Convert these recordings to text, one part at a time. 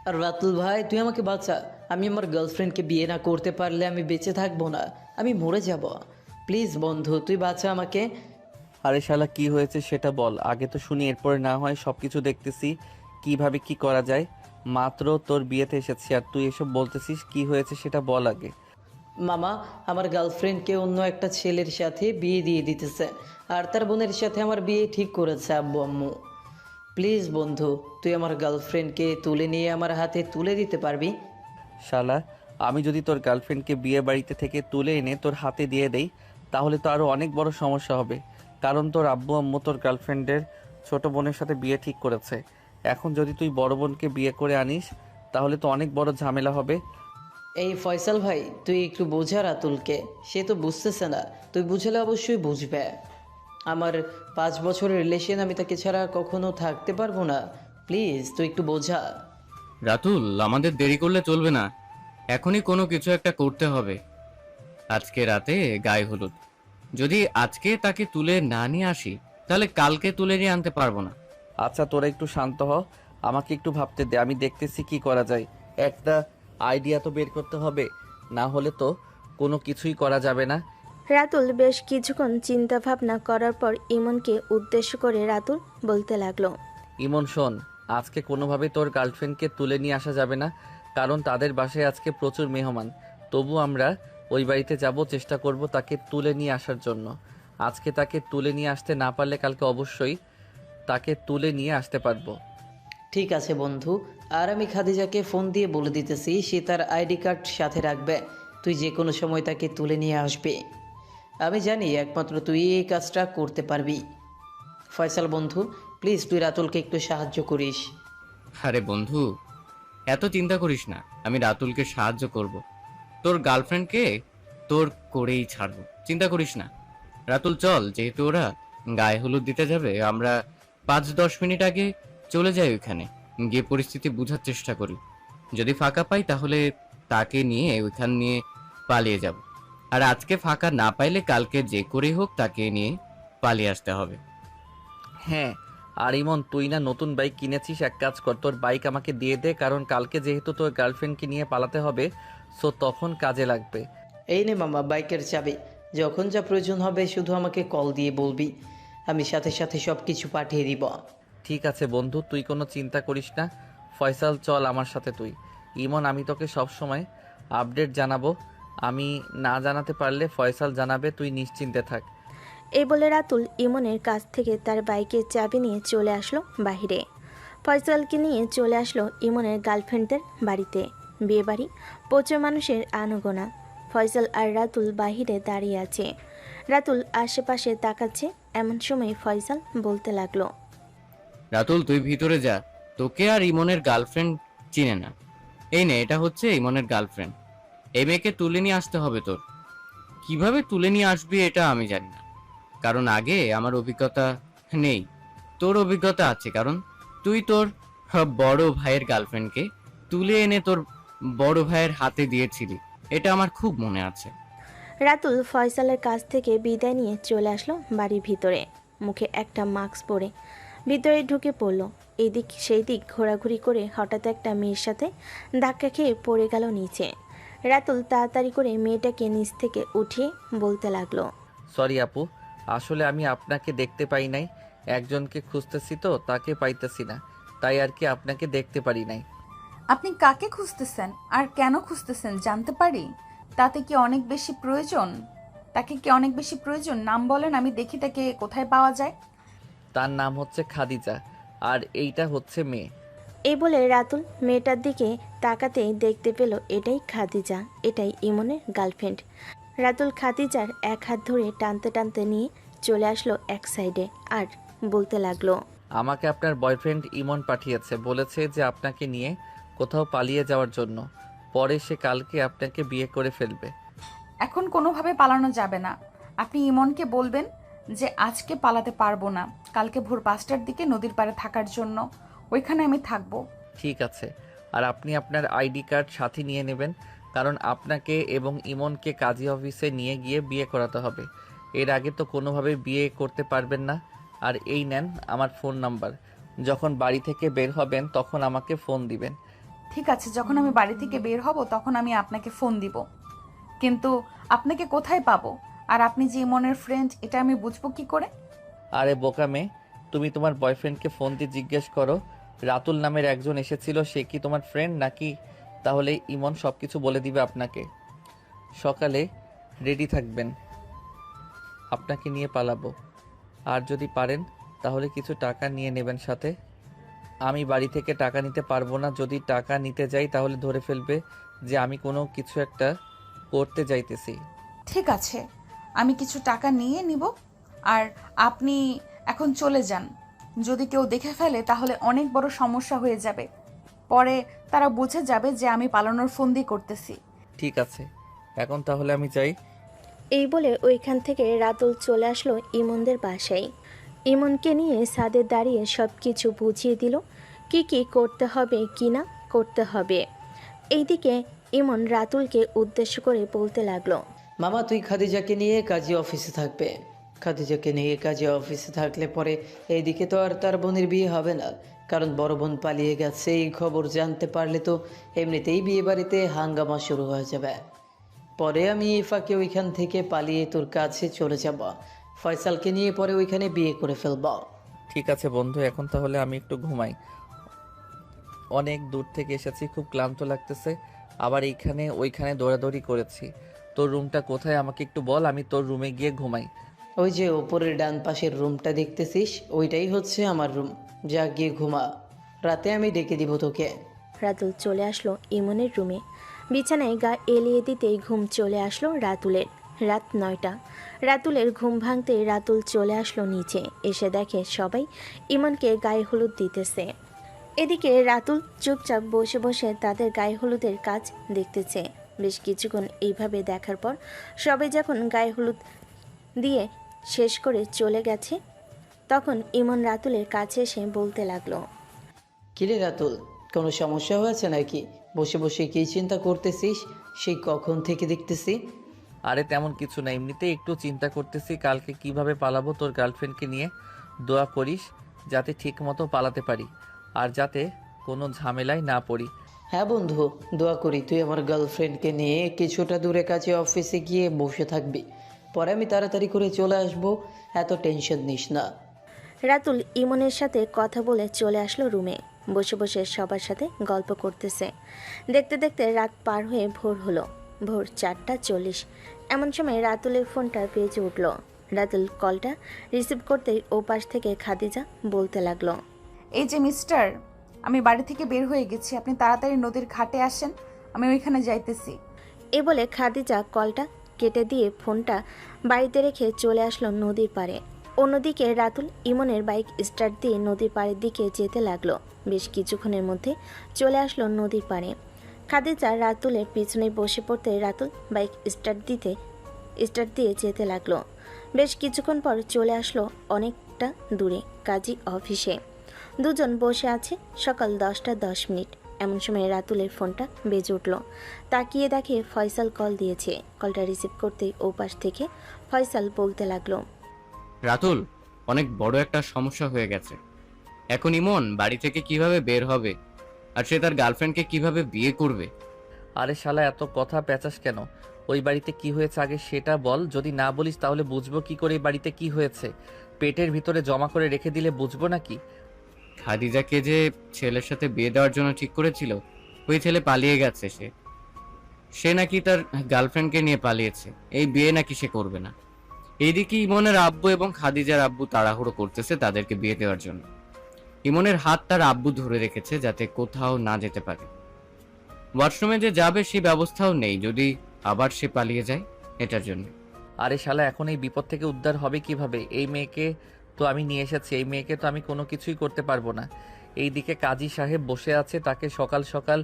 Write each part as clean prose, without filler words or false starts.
আর রাতুল ভাই, তুই আমাকে বাঁচা। আমি আমার গার্লফ্রেন্ডকে বিয়ে না করতে পারলে আমি বেঁচে থাকবো না, আমি মরে যাব। প্লিজ বন্ধু, তুই বাঁচা আমাকে। আরে শালা কি হয়েছে সেটা বল আগে তো শুনি, এরপরে না হয় সবকিছু দেখতেছি কিভাবে কি করা যায়। মাত্র তোর বিয়েতে এসেছি আর তুই এসব বলতেছিস, কি হয়েছে সেটা বল আগে। মামা, আমার গার্লফ্রেন্ডকে অন্য একটা ছেলের সাথে বিয়ে দিয়ে দিতেছে, আর তার বোনের সাথে আমার বিয়ে ঠিক করেছে আব্বু আম্মু। প্লিজ বন্ধু, তুই আমার গার্লফ্রেন্ডকে তুলে নিয়ে আমার হাতে তুলে দিতে পারবি? শালা, আমি যদি তোর গার্লফ্রেন্ডকে বিয়ে বাড়িতে থেকে তুলে এনে তোর হাতে দিয়ে দেই তাহলে তো আরো অনেক বড় সমস্যা হবে। কারণ তোর আব্বু আম্মু তোর গার্লফ্রেন্ডের ছোট বোনের সাথে বিয়ে ঠিক করেছে। এখন যদি তুই বড় বোনকে বিয়ে করে আনিস তাহলে তো অনেক বড় ঝামেলা হবে। এই ফয়সাল ভাই, তুই একটু বোঝা রাতুলকে, সে তো বুঝতেছে না। তুই বুঝালে অবশ্যই বুঝবে। আমার 5 বছরের রিলেশন, আমি তাকে ছাড়া কখনো থাকতে পারবো না। প্লিজ তুই একটু বোঝা। রাতুল, আমাদের দেরি করলে চলবে না। এখনই কোনো কিছু একটা করতে হবে। আজকে রাতে গায়ে হলুদ, যদি আজকে তাকে তুলে না নিয়ে আসি তাহলে কালকে তুলে নিয়ে আনতে পারবো না। আচ্ছা তোরা একটু শান্ত হ, আমাকে একটু ভাবতে দে, আমি দেখতেছি কি করা যায়। একটা আইডিয়া তো বের করতে হবে, না হলে তো কোনো কিছুই করা যাবে না। রাতুল বেশ কিছুক্ষণ চিন্তা ভাবনা করার পর ইমনকে উদ্দেশ্য করে রাতুল বলতে লাগলো। ইমন শোন, আজকে কোনোভাবে তোর গার্লফ্রেন্ডকে তুলে নিয়ে আসা যাবে না, কারণ তাদের বাসায় আজকে প্রচুর মেহমান। তবু আমরা ওই বাড়িতে যাব, চেষ্টা করব তাকে তুলে নিয়ে আসার জন্য। আজকে তাকে তুলে নিয়ে আসতে না পারলে কালকে অবশ্যই তাকে তুলে নিয়ে আসতে পারবো। ঠিক আছে বন্ধু, আর আমি খাদিজাকে ফোন দিয়ে বলে দিতেছি সে তার আইডি কার্ড সাথে রাখবে। তুই যে কোনো সময় তাকে তুলে নিয়ে আসবে। আমি জানি একমাত্র তুই এই কাজটা করতে পারবি। ফয়সাল বন্ধু, প্লিজ তুই রাতুলকে একটু সাহায্য করিস। আরে বন্ধু, এত চিন্তা করিস না, আমি রাতুলকে সাহায্য করব। তোর গার্লফ্রেন্ডকে তোর করেই ছাড়বো, চিন্তা করিস না। রাতুল চল, যেহেতু ওরা গায়ে হলুদ দিতে যাবে, আমরা 5-10 মিনিট আগে চলে যাই ওইখানে, গিয়ে পরিস্থিতি বোঝার চেষ্টা করি। যদি ফাঁকা পাই তাহলে তাকে নিয়ে ওইখান নিয়ে পালিয়ে যাব। আর আজকে ফাঁকা না পাইলে কালকে যে করেই হোক তাকে নিয়ে পালিয়ে আসতে হবে। হ্যাঁ, আর ইমন তুই না নতুন বাইক কিনেছিস, এক কাজ কর তোর বাইক আমাকে দিয়ে দে, কারণ কালকে যেহেতু তোর গার্লফ্রেন্ডকে নিয়ে পালাতে হবে, সো তখন কাজে লাগবে। এই নে মামা বাইকের চাবি। যখন যা প্রয়োজন হবে শুধু আমাকে কল দিয়ে বলবি, আমি সাথে সাথে সব কিছু পাঠিয়ে দিব। ঠিক আছে বন্ধু, তুই কোনো চিন্তা করিস না। ফয়সাল চল আমার সাথে তুই। ইমন, আমি তোকে সব সময় আপডেট জানাবো। আমি না জানাতে পারলে ফয়সাল জানাবে, তুই নিশ্চিন্তে থাক। এই বলে রাতুল ইমনের কাছ থেকে তার বাইকের চাবি নিয়ে চলে আসলো বাহিরে। ফয়সালকে নিয়ে চলে আসলো ইমনের গার্লফ্রেন্ডদের বাড়িতে। বিয়ে বাড়ি, প্রচুর মানুষের আনাগোনা। ফয়সাল আর রাতুল বাহিরে দাঁড়িয়ে আছে। রাতুল আশেপাশে তাকাচ্ছে, এমন সময় ফয়সাল বলতে লাগলো। রাতুল, তুই ভিতরে যা, তোকে আর ইমনের গার্লফ্রেন্ড চিনে না। এই নে, এটা হচ্ছে ইমনের গার্লফ্রেন্ড। এই মেয়েকে তুলে নিয়ে আসতে হবে তোর। কিভাবে তুলে নিয়ে আসবি এটা আমি জানি না, কারণ আগে আমার অভিজ্ঞতা নেই। তোর অভিজ্ঞতা আছে, কারণ তুই তোর বড় ভাইয়ের গার্লফ্রেন্ডকে তুলে এনে তোর বড় ভাইয়ের হাতে দিয়েছিলি, এটা আমার খুব মনে আছে। রাতুল ফয়সালের কাছ থেকে বিদায় নিয়ে চলে আসলো বাড়ির ভিতরে। মুখে একটা মাস্ক পরে ভিতরে ঢুকে পড়ল। এদিক সেই দিক ঘোরাঘুরি করে হঠাৎ একটা মেয়ের সাথে ধাক্কা খেয়ে পড়ে গেল নিচে। রাতুল তাড়াতাড়ি করে মেয়েটাকে নিচ থেকে উঠিয়ে বলতে লাগলো। সরি আপু, আসলে আমি আপনাকে দেখতে পাই নাই। একজনকে খুঁজতেছি তো তাকে পাইতেছি না, তাই আর কি আপনাকে দেখতে পারি নাই। আপনি কাকে খুঁজতেছেন আর কেন খুঁজতেছেন জানতে পারি? তাতে কি অনেক বেশি প্রয়োজন? তাকে কি অনেক বেশি প্রয়োজন? নাম বলেন, আমি দেখি তাকে কোথায় পাওয়া যায়। তার নাম হচ্ছে খাদিজা, আর এইটা হচ্ছে মেয়ে। এই বলে রাতুল মেয়েটার দিকে তাকাতেই দেখতে পেল এটাই খাদিজা, এটাই ইমনের গার্লফ্রেন্ড। রাতুল খাদিজার এক হাত ধরে টানতে টানতে নিয়ে চলে আসলো এক সাইডে আর বলতে লাগলো। আমাকে আপনার বয়ফ্রেন্ড ইমন পাঠিয়েছে, বলেছে যে আপনাকে নিয়ে কোথাও পালিয়ে যাওয়ার জন্য। পরে সে কালকে আপনাকে বিয়ে করে ফেলবে। এখন কোনোভাবে পালানো যাবে না। আপনি ইমনকে বলবেন যে আজকে পালাতে পারবো না, কালকে ভোর 5টার দিকে নদীর পাড়ে থাকার জন্য। ওইখানে আমি থাকবো। ঠিক আছে, আর আপনি আপনার আইডি কার্ড সাথে নিয়ে নেবেন, কারণ আপনাকে এবং ইমনকে কাজী অফিসে নিয়ে গিয়ে বিয়ে করাতে হবে। এর আগে তো কোনোভাবে বিয়ে করতে পারবেন না। আর এই নেন আমার ফোন নাম্বার, যখন বাড়ি থেকে বের হবেন তখন আমাকে ফোন দিবেন। ঠিক আছে, যখন আমি বাড়ি থেকে বের হব তখন আমি আপনাকে ফোন দিব, কিন্তু আপনাকে কোথায় পাবো? আর আপনি যে ইমনের ফ্রেন্ড এটা আমি বুঝবো কি করে? আরে বোকা মেয়ে, তুমি তোমার বয়ফ্রেন্ডকে ফোন দিয়ে জিজ্ঞেস করো রাতুল নামের একজন এসেছিল, সে কি তোমার ফ্রেন্ড নাকি? তাহলে ইমন সব কিছু বলে দিবে আপনাকে। সকালে রেডি থাকবেন, আপনাকে নিয়ে পালাবো। আর যদি পারেন তাহলে কিছু টাকা নিয়ে নেবেন সাথে। আমি বাড়ি থেকে টাকা নিতে পারবো না, যদি টাকা নিতে যাই তাহলে ধরে ফেলবে যে আমি কোনো কিছু একটা করতে যাইতেছি। ঠিক আছে, আমি কিছু টাকা নিয়ে নিব, আর আপনি এখন চলে যান। যদি কেউ দেখে ফেলে তাহলে অনেক বড় সমস্যা হয়ে যাবে, পরে তারা বুঝে যাবে যে আমি পালানোর ফন্দি করতেছি। ঠিক আছে, এখন তাহলে আমি যাই। এই বলে ওইখান থেকে রাতুল চলে আসলো ইমনদের বাসায়। ইমনকে নিয়ে ছাদে দাঁড়িয়ে সব কিছু বুঝিয়ে দিল, কি কি করতে হবে কি না করতে হবে। এইদিকে ইমন রাতুলকে উদ্দেশ্য করে বলতে লাগলো, মামা তুই খাদিজাকে নিয়ে কাজী অফিসে থাকবে। খাদিজাকে নিয়ে কাজী অফিসে থাকলে পরে এইদিকে তো আর তার বোনের বিয়ে হবে না, কারণ বড় বোন পালিয়ে গেছে। এই খবর জানতে পারলে তো এমনিতেই বিয়ে বাড়িতে হাঙ্গামা শুরু হয়ে যাবে। পরে আমি এই ফাঁকে ওইখান থেকে পালিয়ে তোর কাছে চলে যাব, ফয়সালকে নিয়ে পরে ওইখানে বিয়ে করে ফেলব। ঠিক আছে বন্ধু, এখন তাহলে আমি একটু ঘুমাই। অনেক দূর থেকে এসেছি, খুব ক্লান্ত লাগতেছে। আবার এইখানে ওইখানে দৌড়াদৌড়ি করেছি। তোর রুমটা কোথায় আমাকে একটু বল, আমি তোর রুমে গিয়ে ঘুমাই। ওই যে ওপরের ডান পাশের রুমটা দেখতেছিস, ওইটাই হচ্ছে আমার রুম। যা গিয়ে ঘুমা, রাতে আমি ডেকে দিব তোকে। রাতুল চলে আসলো ইমনের রুমে। বিছানায় গা এলিয়ে দিতেই ঘুম চলে আসলো রাতুলের। রাত 9টা। রাতুলের ঘুম ভাঙতেই রাতুল চলে আসলো নিচে, এসে দেখে সবাই ইমনকে গায়ে হলুদ দিতেছে। এদিকে রাতুল চুপচাপ বসে বসে তাদের গায়ে হলুদের কাজ দেখতেছে। বেশ কিছুক্ষণ এইভাবে দেখার পর সবাই যখন গায়ে হলুদ দিয়ে শেষ করে চলে গেছে, তখন ইমন রাতুলের কাছে এসে বলতে লাগলো, কিরে রাতুল, কোনো সমস্যা হয়েছে নাকি? বসে বসে কী চিন্তা করতেছিস সেই কখন থেকে দেখতেছি? আরে তেমন কিছু না, এমনিতেই একটু চিন্তা করতেছি কালকে কিভাবে পালাবো তোর গার্লফ্রেন্ডকে নিয়ে। দোয়া করিস যাতে ঠিক মতো পালাতে পারি, আর যাতে কোনো ঝামেলায় না পড়ি। হ্যাঁ বন্ধু, দোয়া করি তুই আমার গার্লফ্রেন্ডকে নিয়ে কিছুটা দূরে কাছে অফিসে গিয়ে বসে থাকবি, পরে আমি তাড়াতাড়ি করে চলে আসবো, এত টেনশন নিস না। রাতুল ইমনের সাথে কথা বলে চলে আসলো রুমে। বসে বসে সবার সাথে গল্প করতেছে। দেখতে দেখতে রাত পার হয়ে ভোর হলো। ভোর 4:40। এমন সময় রাতুলের ফোনটা বেজে উঠল। রাতুল কলটা রিসিভ করতেই ওপাশ থেকে খাদিজা বলতে লাগলো, এই যে মিস্টার, আমি বাড়ি থেকে বের হয়ে গেছি, আপনি তাড়াতাড়ি নদীর ঘাটে আসেন, আমি ওইখানে যাইতেছি। এ বলে খাদিজা কলটা কেটে দিয়ে ফোনটা বাড়িতে রেখে চলে আসলো নদীর পাড়ে। অন্যদিকে রাতুল ইমনের বাইক স্টার্ট দিয়ে নদীর পাড়ের দিকে যেতে লাগলো। বেশ কিছুক্ষণের মধ্যে চলে আসলো নদীর পাড়ে। খাদিজা রাতুলের পিছনে বসে পড়তে রাতুল বাইক স্টার্ট দিয়ে যেতে লাগলো। বেশ কিছুক্ষণ পর চলে আসলো অনেকটা দূরে কাজী অফিসে। দুজন বসে আছে। সকাল 10:10। এমন সময় রাতুলের ফোনটা বেজে উঠল। তাকিয়ে দেখে ফয়সাল কল দিয়েছে। কলটা রিসিভ করতেই ওপাশ থেকে ফয়সাল বলতে লাগলো, রাতুল, অনেক বড় একটা সমস্যা হয়ে গেছে। এখন ইমন বাড়ি থেকে কিভাবে বের হবে, আর সে তার গার্লফ্রেন্ডকে কিভাবে বিয়ে করবে? আরে শালা, এত কথা পেঁচাস কেন? ওই বাড়িতে কি হয়েছে আগে সেটা বল। যদি না বলিস তাহলে বুঝবো কি করে এই বাড়িতে কি হয়েছে? পেটের ভিতরে জমা করে রেখে দিলে বুঝবো নাকি? খাদিজাকে যে ছেলের সাথে বিয়ে দেওয়ার জন্য ঠিক করেছিল, ওই ছেলে পালিয়ে গেছে। সে নাকি তার গার্লফ্রেন্ডকে নিয়ে পালিয়েছে। এই বিয়ে নাকি সে করবে না। এইদিকে ইমনের আব্বু এবং খাদিজার আব্বু তাড়াহুড়ো করতেছে তাদেরকে বিয়ে দেওয়ার জন্য। ইমনের হাত তার আব্বু ধরে রেখেছে যাতে কোথাও না যেতে পারে। ওয়াশরুমে যে যাবে সেই ব্যবস্থাও নেই, যদি আবার সে পালিয়ে যায় এটার জন্য। আরে শালা, এখন এই বিপদ থেকে উদ্ধার হবে কিভাবে? এই মেয়েকে তো আমি নিয়ে এসেছি, এই মেয়েকে তো আমি কোনো কিছুই করতে পারবো না। এইদিকে কাজী সাহেব বসে আছে, তাকে সকাল সকাল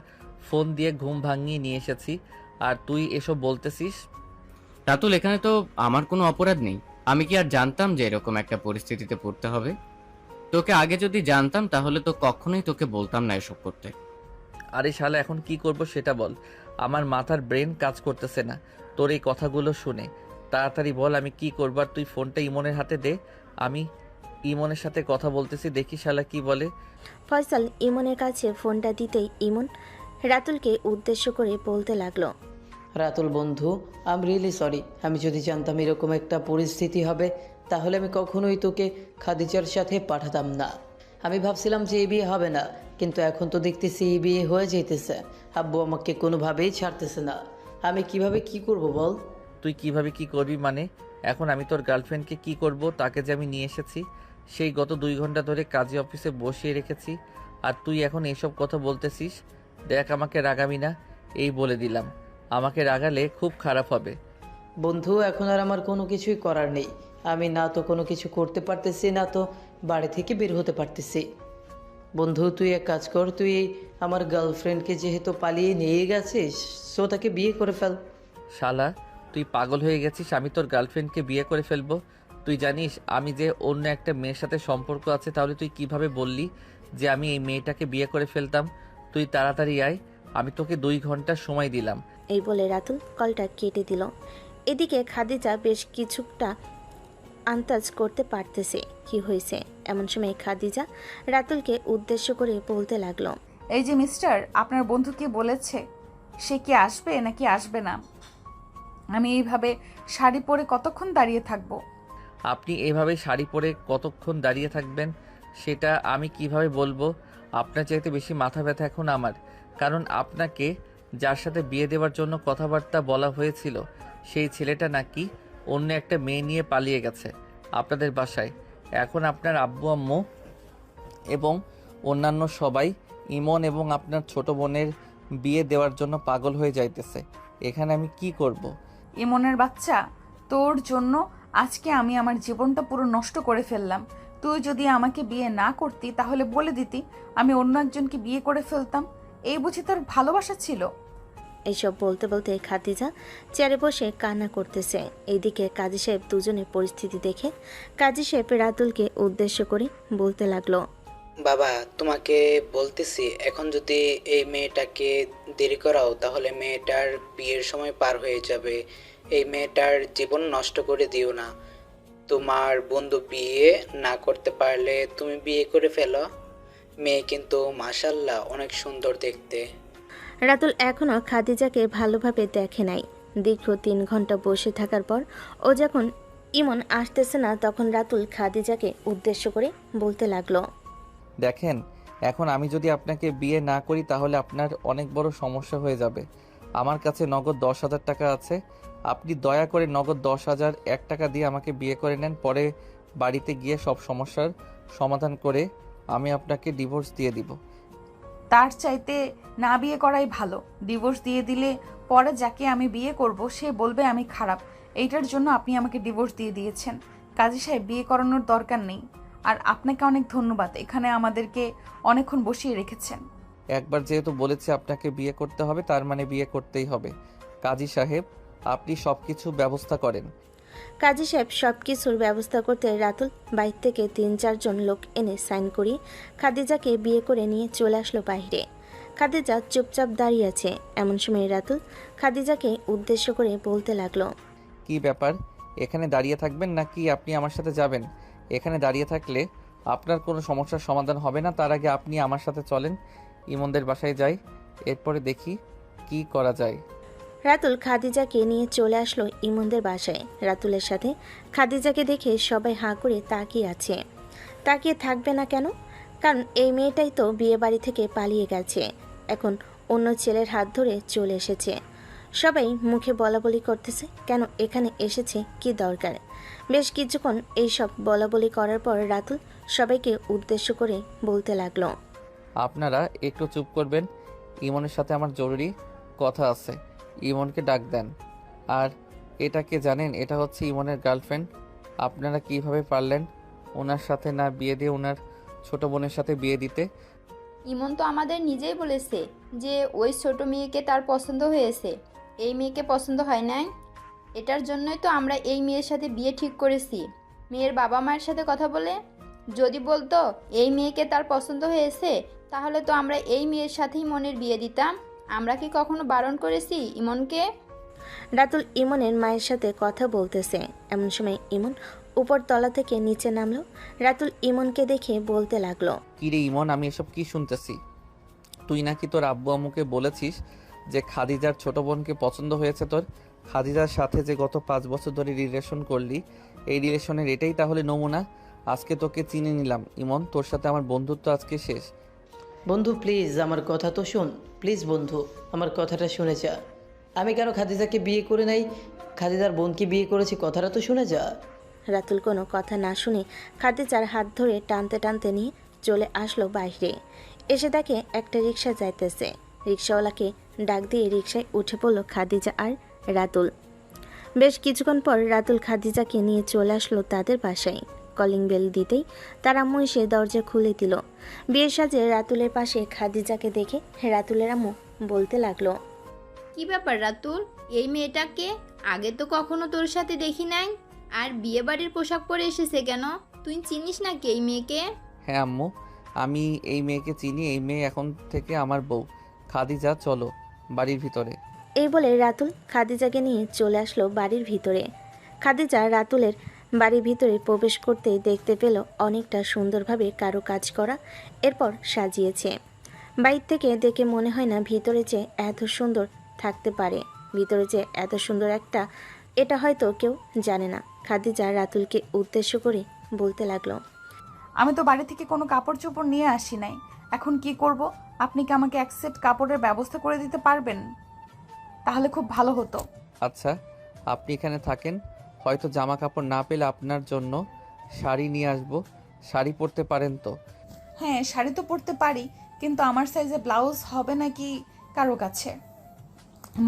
ফোন দিয়ে ঘুম ভাঙিয়ে নিয়ে এসেছি, আর তুই এসব বলতেছিস? রাতুল, এখানে তো আমার কোনো অপরাধ নেই। আমি কি আর জানতাম যে এরকম একটা পরিস্থিতিতে পড়তে হবে? তোকে আগে যদি জানতাম তাহলে তো কখনোই তোকে বলতাম না এসব করতে। আরে শালা, এখন কি করব সেটা বল। আমার মাথার ব্রেন কাজ করতেছে না তোর এই কথাগুলো শুনে। তাড়াতাড়ি বল আমি কি করব। আর তুই ফোনটা ইমনের হাতে দে, আমি ইমনের সাথে কথা বলতেছি, দেখি শালা কি বলে। ফয়সাল ইমনের কাছে ফোনটা দিতেই ইমন রাতুলকে উদ্দেশ্য করে বলতে লাগলো। রাতুল বন্ধু, আই এম রিয়েলি সরি। আমি যদি জানতাম এরকম একটা পরিস্থিতি হবে তাহলে আমি কখনোই তোকে খাদিজার সাথে পাঠাতাম না। আমি ভাবছিলাম যে এই বিয়ে হবে না, কিন্তু এখন তো দেখতেছি এই বিয়ে হয়ে যেতেছে। আব্বু আমাকে কোনোভাবেই ছাড়তেছে না। আমি কিভাবে কি করব বল? তুই কিভাবে কি করবি মানে? এখন আমি তোর গার্লফ্রেন্ডকে কি করব? তাকে যে আমি নিয়ে এসেছি, সেই গত 2 ঘন্টা ধরে কাজী অফিসে বসিয়ে রেখেছি, আর তুই এখন এইসব কথা বলতেছিস? দেখ, আমাকে রাগাবি না, এই বলে দিলাম। আমাকে রাগালে খুব খারাপ হবে। বন্ধু, এখন আর আমার কোনো কিছুই করার নেই। আমি না তো কোনো কিছু করতে পারতেছি, না তো বাড়ি থেকে বের হতে পারতেছি। বন্ধু, তুই এক কাজ কর, তুই আমার গার্লফ্রেন্ডকে যেহেতু পালিয়ে নিয়ে গেছিস, সো তাকে বিয়ে করে ফেল। শালা, তুই পাগল হয়ে গেছিস? আমি তোর গার্লফ্রেন্ডকে বিয়ে করে ফেলবো? তুই জানিস আমি যে অন্য একটা মেয়ের সাথে সম্পর্ক আছে, তাহলে তুই কিভাবে বললি যে আমি এই মেয়েটাকে বিয়ে করে ফেলতাম? তুই তাড়াতাড়ি আয়, আমি তোকে 2 ঘন্টা সময় দিলাম। এই বলে রাতুল কলটা কেটে দিল। এদিকে খাদিজা বেশ কিছুটা আন্দাজ করতে পারতেছে কি হয়েছে। এমন সময় খাদিজা রাতুলকে উদ্দেশ্য করে বলতে লাগলো। এই যে মিস্টার, আপনার বন্ধু কি বলেছে? সে কি আসবে নাকি আসবে না? আমি এইভাবে শাড়ি পরে কতক্ষণ দাঁড়িয়ে থাকবো? আপনি এভাবে শাড়ি পরে কতক্ষণ দাঁড়িয়ে থাকবেন সেটা আমি কিভাবে বলবো? আপনার চাইতে বেশি মাথা ব্যথা এখন আমার, কারণ আপনাকে যার সাথে বিয়ে দেওয়ার জন্য কথাবার্তা বলা হয়েছিল, সেই ছেলেটা নাকি অন্য একটা মেয়ে নিয়ে পালিয়ে গেছে আপনাদের বাসায়। এখন আপনার আব্বু আম্মু এবং অন্যান্য সবাই ইমন এবং আপনার ছোট বোনের বিয়ে দেওয়ার জন্য পাগল হয়ে যাইতেছে। এখানে আমি কি করব? ইমনের বাচ্চা, তোর জন্য আজকে আমি আমার জীবনটা পুরো নষ্ট করে ফেললাম। তুই যদি আমাকে বিয়ে না করতি তাহলে বলে দিতি, আমি অন্য একজনকে বিয়ে করে ফেলতাম। এই বুঝি তোর ভালোবাসা ছিল? এইসব বলতে বলতে খাদিজা চেয়ারে বসে কান্না করতেছে। এইদিকে কাজী সাহেব দুজনের পরিস্থিতি দেখে কাজী সাহেব রাতুলকে উদ্দেশ্য করে বলতে লাগলো। বাবা, তোমাকে বলতেছি, এখন যদি এই মেয়েটাকে দেরি করাও তাহলে মেয়েটার বিয়ের সময় পার হয়ে যাবে। এই মেয়েটার জীবন নষ্ট করে দিও না। তোমার বন্ধু বিয়ে না করতে পারলে তুমি বিয়ে করে ফেলো। মেয়ে কিন্তু মাশাল্লাহ অনেক সুন্দর দেখতে। রাতুল এখনও খাদিজাকে ভালোভাবে দেখে নাই। দীর্ঘ 3 ঘন্টা বসে থাকার পর ও যখন ইমন আসতেছে না, তখন রাতুল খাদিজাকে উদ্দেশ্য করে বলতে লাগলো। দেখেন, এখন আমি যদি আপনাকে বিয়ে না করি তাহলে আপনার অনেক বড় সমস্যা হয়ে যাবে। আমার কাছে নগদ 10,000 টাকা আছে। আপনি দয়া করে নগদ 10,001 টাকা দিয়ে আমাকে বিয়ে করে নেন। পরে বাড়িতে গিয়ে সব সমস্যার সমাধান করে আমি আপনাকে ডিভোর্স দিয়ে দিব। তার চাইতে না বিয়ে করাই ভালো। ডিভোর্স দিয়ে দিলে পরে যাকে আমি বিয়ে করব সে বলবে আমি খারাপ। এইটার জন্য আপনি আমাকে ডিভোর্স দিয়ে দিয়েছেন। কাজী সাহেব, বিয়ে করানোর দরকার নেই। আর আপনাকে অনেক ধন্যবাদ, এখানে আমাদেরকে অনেকক্ষণ বসিয়ে রেখেছেন। একবার যেহেতু বলেছি আপনাকে বিয়ে করতে হবে, তার মানে বিয়ে করতেই হবে। কাজী সাহেব, আপনি সব কিছু ব্যবস্থা করেন। কাজী সাহেব সব কিছুর ব্যবস্থা করতে রাতুল বাইর থেকে 3-4 জন লোক এনে সাইন করিয়ে খাদিজাকে বিয়ে করে নিয়ে চলে আসলো বাইরে। খাদিজা চুপচাপ দাঁড়িয়ে আছে। এমন সময় রাতুল খাদিজাকে উদ্দেশ্য করে বলতে লাগলো। কি ব্যাপার, এখানে দাঁড়িয়ে থাকবেন নাকি আপনি আমার সাথে যাবেন? এখানে দাঁড়িয়ে থাকলে আপনার কোনো সমস্যার সমাধান হবে না। তার আগে আপনি আমার সাথে চলেন, ইমনদের বাসায় যাই, এরপরে দেখি কি করা যায়। রাতুল খাদিজাকে নিয়ে চলে আসলো ইমনদের বাসায়। রাতুলের সাথে খাদিজাকে দেখে সবাই হাঁ করে তাকিয়ে আছে। তাকিয়ে থাকবে না কেন? কারণ এই মেয়েটাই তো বিয়ে বাড়ি থেকে পালিয়ে গেছে, এখন অন্য ছেলের হাত ধরে চলে এসেছে। সবাই মুখে বলাবলি করতেছে, কেন এখানে এসেছে, কি দরকার। বেশ কিছুক্ষণ এইসব বলাবলি করার পর রাতুল সবাইকে উদ্দেশ্য করে বলতে লাগলো। আপনারা একটু চুপ করবেন, ইমনের সাথে আমার জরুরি কথা আছে। ইমনকে ডাক দেন। আর এটাকে জানেন, এটা হচ্ছে ইমনের গার্লফ্রেন্ড। আপনারা কিভাবে পারলেন ওনার সাথে না বিয়ে দিয়ে ওনার ছোট বোনের সাথে বিয়ে দিতে? ইমন তো আমাদের নিজেই বলেছে যে ওই ছোট মেয়েকে তার পছন্দ হয়েছে, এই মেয়েকে পছন্দ হয় নাই। এটার জন্যই তো আমরা এই মেয়ের সাথে বিয়ে ঠিক করেছি। মেয়ের বাবা মায়ের সাথে কথা বলে যদি বলতো এই মেয়েকে তার পছন্দ হয়েছে, তাহলে তো আমরা এই মেয়ের সাথেই ইমনের বিয়ে দিতাম। আমরা কি কখনো বারণ করেছি ইমনকে? রাতুল ইমনের মায়ের সাথে কথা বলতেছে। এমন সময় ইমন উপর তলা থেকে নিচে নামলো। রাতুল ইমনকে দেখে বলতে লাগলো। কি রে ইমন, আমি এসব কি শুনতেছি? তুই নাকি তোর আব্বু আম্মুকে বলেছিস যে খাদিজার ছোট বোনকে পছন্দ হয়েছে তোর। খাদিজার সাথে যে গত 5 বছর ধরে রিলেশন করলি, এই রিলেশনের এটাই তাহলে নমুনা। আজকে তোকে চিনে নিলাম ইমন, তোর সাথে আমার বন্ধুত্ব আজকে শেষ। বন্ধু প্লিজ আমার কথা তো শোন, প্লিজ বন্ধু আমার কথাটা শুনে যা। আমি কেন খাদিজাকে বিয়ে করে নাই, খাদিজার বোনকে বিয়ে করেছি, কথাটা তো শুনে যা। রাতুল কোনো কথা না শুনে খাদিজার হাত ধরে টানতে টানতে নিয়ে চলে আসলো বাইরে। এসে দেখে একটা রিক্সা যাইতেছে। রিক্সাওয়ালাকে ডাক দিয়ে রিক্সায় উঠে পড়ল খাদিজা আর রাতুল। বেশ কিছুক্ষণ পর রাতুল খাদিজাকে নিয়ে চলে আসলো তাদের বাসায়। কলিং বেল দিতেই তার আম্মু এসে দরজা খুলে দিল। বিয়ের সাজে রাতুলের পাশে খাদিজাকে দেখে রাতুলের আম্মু বলতে লাগলো, কি ব্যাপার রাতুল, এই মেয়েটাকে আগে তো কখনো তোর সাথে দেখি নাই, আর বিয়ে বাড়ির পোশাক পরে এসেছে কেন? তুই চিনিস নাকি এই মেয়েকে? হ্যাঁ আম্মু, আমি এই মেয়েকে চিনি। এই মেয়ে এখন থেকে আমার বউ। খাদিজা চলো বাড়ির ভিতরে। এই বলে রাতুল খাদিজাকে নিয়ে চলে আসলো বাড়ির ভিতরে। খাদিজা রাতুলের বাড়ির ভিতরে প্রবেশ করতে দেখতে পেল অনেকটা সুন্দরভাবে কারো কাজ করা, এরপর সাজিয়েছে। বাইরে থেকে দেখে মনে হয় না ভিতরে যে এত সুন্দর থাকতে পারে। ভিতরে যে এত সুন্দর এটা হয়তো কেউ জানে না। খাদিজা রাতুলকে উদ্দেশ্য করে বলতে লাগলো, আমি তো বাড়ি থেকে কোনো কাপড় চোপড় নিয়ে আসি নাই, এখন কি করব? আপনি কি আমাকে এক সেট কাপড়ের ব্যবস্থা করে দিতে পারবেন? তাহলে খুব ভালো হতো। আচ্ছা আপনি এখানে থাকেন, হয়তো জামা কাপড় না পেলে আপনার জন্য শাড়ি নিয়ে আসবো। শাড়ি পরতে পারেন তো? হ্যাঁ, শাড়ি তো পরতে পারি, কিন্তু আমার সাইজে ব্লাউজ হবে নাকি কারো কাছে?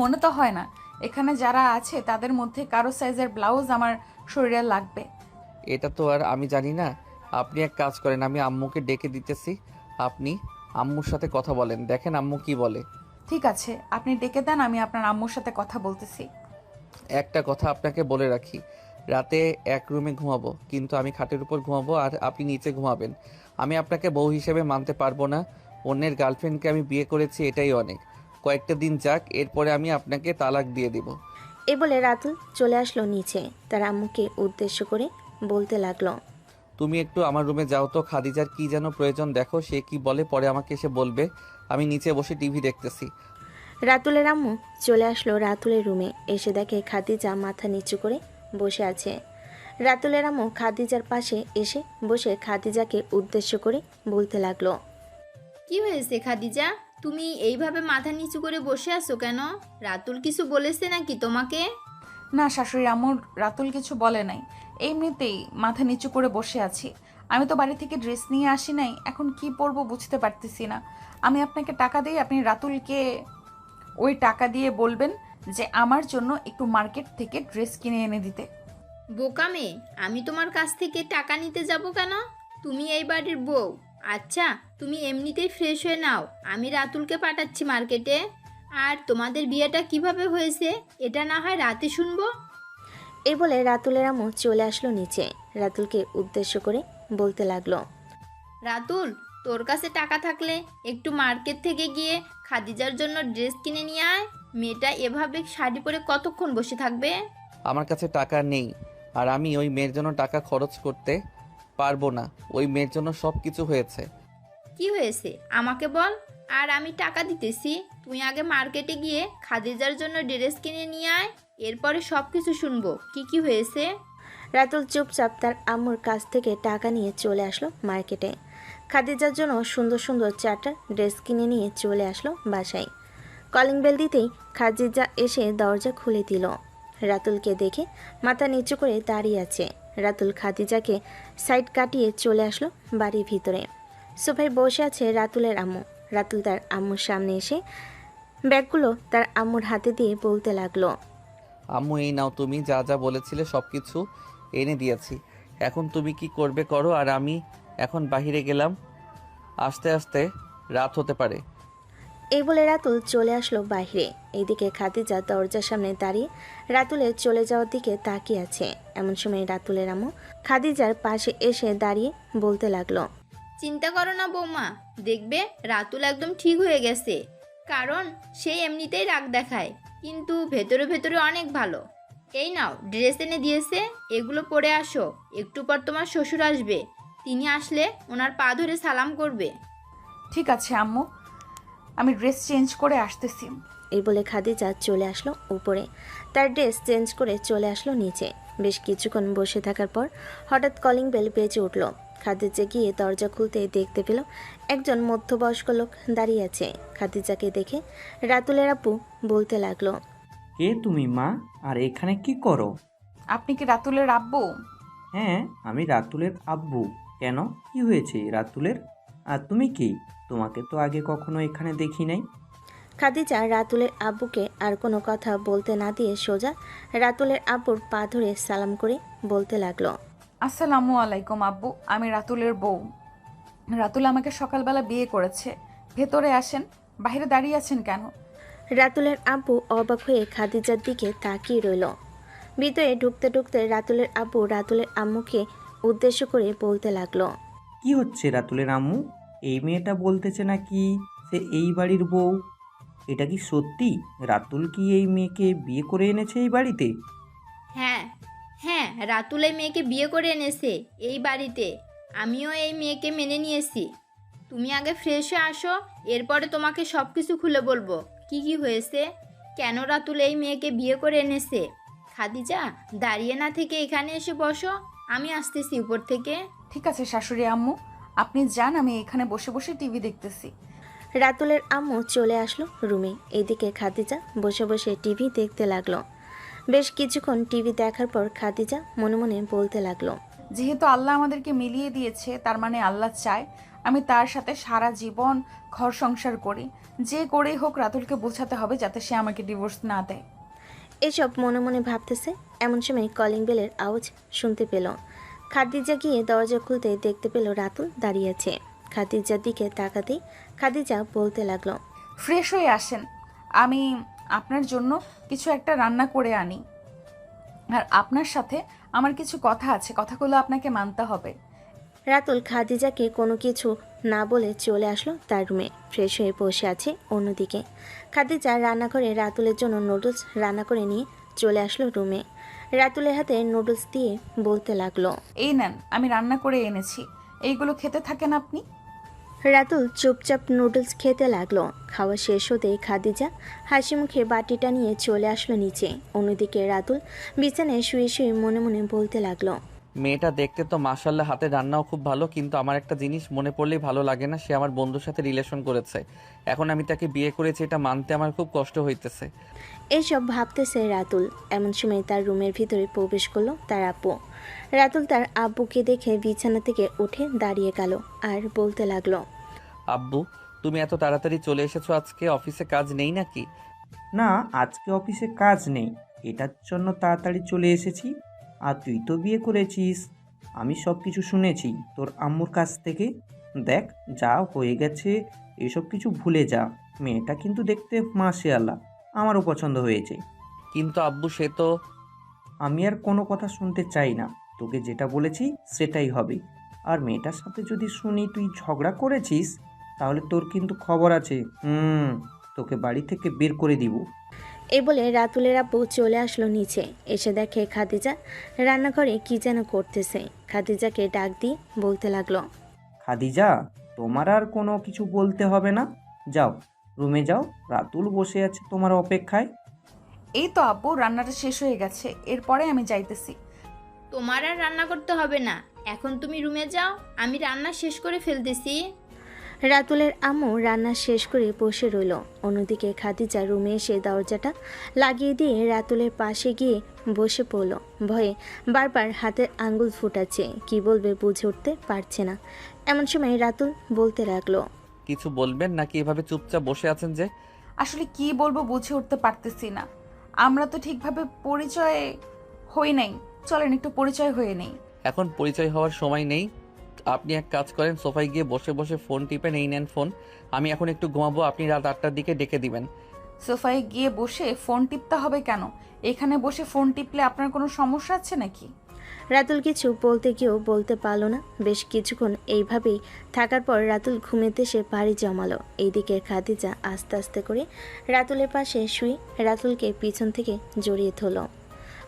মনে তো হয় না এখানে যারা আছে তাদের মধ্যে কারো সাইজের ব্লাউজ আমার শরীরে লাগবে। এটা তো আর আমি জানি না। আপনি এক কাজ করেন, আমি আম্মুকে ডেকে দিতেছি, আপনি আম্মুর সাথে কথা বলেন, দেখেন আম্মু কি বলে। ঠিক আছে, আপনি ডেকে দেন, আমি আপনার আম্মুর সাথে কথা বলতেছি। একটা কথা আপনাকে বলে রাখি, রাতে এক রুমে ঘুমাবো, কিন্তু আমি খাটের উপর ঘুমাবো আর আপনি নিচে ঘুমাবেন। আমি আপনাকে বউ হিসেবে মানতে পারবো না। অন্যের গার্লফ্রেন্ডকে আমি বিয়ে করেছি, এটাই অনেক। কয়েকটা দিন যাক, এরপরে আমি আপনাকে তালাক দিয়ে দিব। এ বলে রাতুল চলে আসলো নিচে। তার আম্মুকে উদ্দেশ্য করে বলতে লাগলো, তুমি একটু আমার রুমে যাও তো, খাদিজার কি যেন প্রয়োজন দেখো, সে কি বলে পরে আমাকে এসে বলবে। আমি নিচে বসে টিভি দেখতেছি। রাতুলের আম্মু চলে আসলো রাতুলের রুমে। এসে দেখে খাদিজা মাথা নিচু করে বসে আছে। রাতুলের আম্মু খাদিজার পাশে এসে বসে খাদিজাকে উদ্দেশ্য করে বলতে লাগলো, কি হয়েছে খাদিজা, তুমি এইভাবে মাথা নিচু করে বসে আছো কেন? রাতুল কিছু বলেছে নাকি তোমাকে? না শাশুড়ি, আম্মুর রাতুল কিছু বলে নাই, এমনিতেই মাথা নিচু করে বসে আছি। আমি তো বাড়ি থেকে ড্রেস নিয়ে আসি নাই, এখন কি পরবো বুঝতে পারতেছি না। আমি আপনাকে টাকা দিই, আপনি রাতুলকে ওই টাকা দিয়ে বলবেন যে আমার জন্য একটু মার্কেট থেকে ড্রেস কিনে এনে দিতে। বোকা মেয়ে, আমি তোমার কাছ থেকে টাকা নিতে যাব কেন? তুমি এই বাড়ির বউ। আচ্ছা, তুমি এমনিতেই ফ্রেশ হয়ে নাও, আমি রাতুলকে পাঠাচ্ছি মার্কেটে। আর তোমাদের বিয়েটা কিভাবে হয়েছে এটা না হয় রাতে শুনবো। এই বলে রাতুলের আম্মু চলে আসলো নিচে। রাতুলকে উদ্দেশ্য করে বলতে লাগলো, রাতুল, তোর কাছে টাকা থাকলে একটু মার্কেট থেকে গিয়ে খাদিজার জন্য ড্রেস কিনে নিয়ে আয়। মেয়েটা এভাবে শাড়ি পরে কতক্ষণ বসে থাকবে? আমার কাছে টাকা নেই, আর আমি ওই মেয়ের জন্য টাকা খরচ করতে পারবো না। ওই মেয়ের জন্য সব কিছু হয়েছে। কি হয়েছে আমাকে বল, আর আমি টাকা দিতেছি। তুই আগে মার্কেটে গিয়ে খাদিজার জন্য ড্রেস কিনে নিয়ে আয়, এরপরে সব কিছু শুনবো কি কি হয়েছে। রাতুল চুপচাপ তার আম্মুর কাছ থেকে টাকা নিয়ে চলে আসলো মার্কেটে। খাদিজার জন্য সুন্দর সুন্দর 4টা ড্রেস কিনে নিয়ে চলে আসলো বাসায়। কলিং বেল দিতেই খাদিজা এসে দরজা খুলে দিল। রাতুলকে দেখে মাথা নিচু করে দাঁড়িয়ে আছে। রাতুল খাদিজাকে সাইড কাটিয়ে চলে আসলো বাড়ির ভিতরে। সোফায় বসে আছে রাতুলের আম্মু। রাতুল তার আম্মুর সামনে এসে ব্যাগগুলো তার আম্মুর হাতে দিয়ে বলতে লাগলো, আম্মু এই নাও, তুমি যা যা বলেছিলে সব কিছু এনে দিয়েছি। এখন তুমি কি করবে করো, আর আমি এখন বাইরে গেলাম, আস্তে আস্তে রাত হতে পারে। এই বলে রাতুল চলে আসলো বাইরে। এইদিকে খাদিজা দরজার সামনে দাঁড়িয়ে রাতুলের চলে যাওয়ার দিকে তাকিয়ে আছে। এমন সময় রাতুলের আম্মু খাদিজার পাশে এসে দাঁড়িয়ে বলতে লাগলো, চিন্তা করো না বৌমা, দেখবে রাতুল একদম ঠিক হয়ে গেছে। কারণ সে এমনিতেই রাগ দেখায়, কিন্তু ভেতরে ভেতরে অনেক ভালো। এই নাও ড্রেস এনে দিয়েছে, এগুলো পরে আসো। একটু পর তোমার শ্বশুর আসবে, তিনি আসলে ওনার পা ধরে সালাম করবে। ঠিক আছে আম্মু, আমি ড্রেস চেঞ্জ করে আসতেছি। এই বলে খাদিজা চলে আসলো উপরে, তার ড্রেস চেঞ্জ করে চলে আসলো নিচে। বেশ কিছুক্ষণ বসে থাকার পর হঠাৎ কলিং বেল বেজে উঠল। খাদিজা গিয়ে দরজা খুলতে দেখতে পেল একজন মধ্যবয়স্ক লোক দাঁড়িয়ে আছে। খাদিজাকে দেখে রাতুলের আব্বু বলতে লাগলো, কে তুমি মা, আর এখানে কি করো? আপনি কি রাতুলের আব্বু? হ্যাঁ, আমি রাতুলের আব্বু। কেন, কি হয়েছে রাতুলের? আর তুমি কি? তোমাকে তো আগে কখনো এখানে দেখি নাই। খাদিজা রাতুলের আব্বুকে আর কোনো কথা বলতে না দিয়ে সোজা রাতুলের আব্বুর পা ধরে সালাম করে বলতে লাগলো, আসসালামু আলাইকুম আব্বু, আমি রাতুলের বউ। রাতুল আমাকে সকালবেলা বিয়ে করেছে। ভেতরে আসেন। বাইরে দাঁড়িয়ে আছেন কেন? রাতুলের আব্বু অবাক হয়ে খাদিজার দিকে তাকিয়ে রইল। ভিতরে ঢুকতে ঢুকতে রাতুলের আব্বু রাতুলের আম্মুকে উদ্দেশ্য করে বলতে লাগলো, কি হচ্ছে রাতুলের আম্মু? এই মেয়েটা বলতেছে নাকি সে এই বাড়ির বউ। এটা কি সত্যি? রাতুল কি এই মেয়েকে বিয়ে করে এনেছে এই বাড়িতে? হ্যাঁ হ্যাঁ, রাতুল এই মেয়েকে বিয়ে করে এনেছে এই বাড়িতে। আমিও এই মেয়েকে মেনে নিয়েছি। তুমি আগে ফ্রেশ হয়ে আসো, এরপরে তোমাকে সব কিছু খুলে বলবো কি কি হয়েছে, কেন রাতুল এই মেয়েকে বিয়ে করে এনেছে। খাদিজা, দাঁড়িয়ে না থেকে এখানে এসে বসো, আমি আসতেছি উপর থেকে। ঠিক আছে শাশুড়ি আম্মু, আপনি যান, আমি এখানে বসে বসে টিভি দেখতেছি। রাতুলের আম্মু চলে আসলো রুমে। এইদিকে খাদিজা বসে বসে টিভি দেখতে লাগলো। বেশ কিছুক্ষণ টিভি দেখার পর খাদিজা মনে মনে বলতে লাগলো, যেহেতু আল্লাহ আমাদেরকে মিলিয়ে দিয়েছে, তার মানে আল্লাহ চায় আমি তার সাথে সারা জীবন ঘর সংসার করি। যে করেই হোক রাতুলকে বোঝাতে হবে যাতে সে আমাকে ডিভোর্স না দেয়। এসব মনে মনে ভাবতেছে এমন সময় কলিং বেলের আওয়াজ শুনতে পেল। খাদিজা গিয়ে দরজা খুলতে দেখতে পেল রাতুল দাঁড়িয়ে আছে। খাদিজার দিকে তাকাতেই খাদিজা বলতে লাগলো, ফ্রেশ হয়ে আসেন, আমি আপনার জন্য কিছু একটা রান্না করে আনি। আর আপনার সাথে আমার কিছু কথা আছে, কথাগুলো আপনাকে মানতে হবে। রাতুল খাদিজাকে কোনো কিছু না বলে চলে আসলো তার রুমে। ফ্রেশ হয়ে বসে আছে অন্যদিকে। খাদিজা রান্নাঘরে রাতুলের জন্য নুডলস রান্না করে নিয়ে চলে আসলো রুমে। রাতুলের হাতে নুডলস দিয়ে বলতে লাগলো, এই নেন, আমি রান্না করে এনেছি, এইগুলো খেতে থাকেন আপনি। রাতুল চুপচাপ নুডলস খেতে লাগলো। খাওয়া শেষ হতেই খাদিজা হাসি মুখে বাটিটা নিয়ে চলে আসলো নিচে। অন্যদিকে রাতুল বিছানায় শুয়ে শুয়ে মনে মনে বলতে লাগলো, মেয়েটা দেখতে তো মাশাল্লাহ, হাতে রান্নাও খুব ভালো, কিন্তু আমার একটা জিনিস মনে পড়লেই ভালো লাগে না, সে আমার বন্ধুর সাথে রিলেশন করেছে। এখন আমি তাকে বিয়ে করেছি, এটা মানতে আমার খুব কষ্ট হইতেছে। এইসব ভাবতেছে রাতুল। এমন সময় তার রুমের ভিতরে প্রবেশ করলো তার আব্বু। রাতুল তার আব্বুকে দেখে বিছানা থেকে উঠে দাঁড়িয়ে গেল আর বলতে লাগলো, আব্বু, তুমি এত তাড়াতাড়ি চলে এসেছো, আজকে অফিসে কাজ নেই নাকি? না, আজকে অফিসে কাজ নেই, এটার জন্য তাড়াতাড়ি চলে এসেছি। আর তুই তো বিয়ে করেছিস, আমি সব কিছু শুনেছি তোর আম্মুর কাছ থেকে। দেখ, যা হয়ে গেছে এসব কিছু ভুলে যা। মেয়েটা কিন্তু দেখতে মাশাআল্লাহ, আমারও পছন্দ হয়েছে। কিন্তু আব্বু, সে তো... আমি আর কোনো কথা শুনতে চাই না, তোকে যেটা বলেছি সেটাই হবে। আর মেয়েটার সাথে যদি শুনি তুই ঝগড়া করেছিস, তাহলে তোর কিন্তু খবর আছে। তোকে বাড়ি থেকে বের করে দিব। এই বলে রাতুলের আব্বু চলে আসলো নিচে। এসে দেখে খাদিজা রান্নাঘরে কি যেন করতেছে। খাদিজাকে ডাক দিয়ে বলতে লাগলো, খাদিজা, তোমার আর কোনো কিছু বলতে হবে না, যাও রুমে যাও, রাতুল বসে আছে তোমার অপেক্ষায়। এই তো আব্বু, রান্নাটা শেষ হয়ে গেছে, এরপরে আমি যাইতেছি। তোমার আর রান্না করতে হবে না, এখন তুমি রুমে যাও, আমি রান্না শেষ করে ফেলতেছি। রাতুলের আম্মু রান্না শেষ করে বসে রইল। অন্যদিকে খাদিজা রুমে এসে দরজাটা লাগিয়ে দিয়ে রাতুলের পাশে গিয়ে বসে পড়ল। ভয়ে বারবার হাতের আঙ্গুল ফুটাচ্ছে, কি বলবে বুঝে উঠতে পারছে না। এমন সময় রাতুল বলতে লাগলো, কিছু বলবেন নাকি এভাবে চুপচাপ বসে আছেন যে? আসলে কি বলবো বুঝে উঠতে পারতেছি না। আমরা তো ঠিকভাবে পরিচয় হই নাই, চলেন একটু পরিচয় হয়ে নেই। এখন পরিচয় হওয়ার সময় নেই। আপনি এক কাজ করেন, সোফায় গিয়ে বসে বসে ফোন টিপেন, এই নেন ফোন। আমি এখন একটু ঘুমাবো, আপনি রাত 8টার দিকে ডেকে দিবেন। সোফায় গিয়ে বসে ফোন টিপতে হবে কেন? এখানে বসে ফোন টিপলে আপনার কোনো সমস্যা আছে নাকি? রাতুল কিছু বলতে গিয়েও বলতে পারলো না। বেশ কিছুক্ষণ এইভাবেই থাকার পর রাতুল ঘুমেতে সে পাড়ি জমালো। এইদিকে খাদিজা আস্তে আস্তে করে রাতুলের পাশে শুয়ে রাতুলকে পিছন থেকে জড়িয়ে ধরল।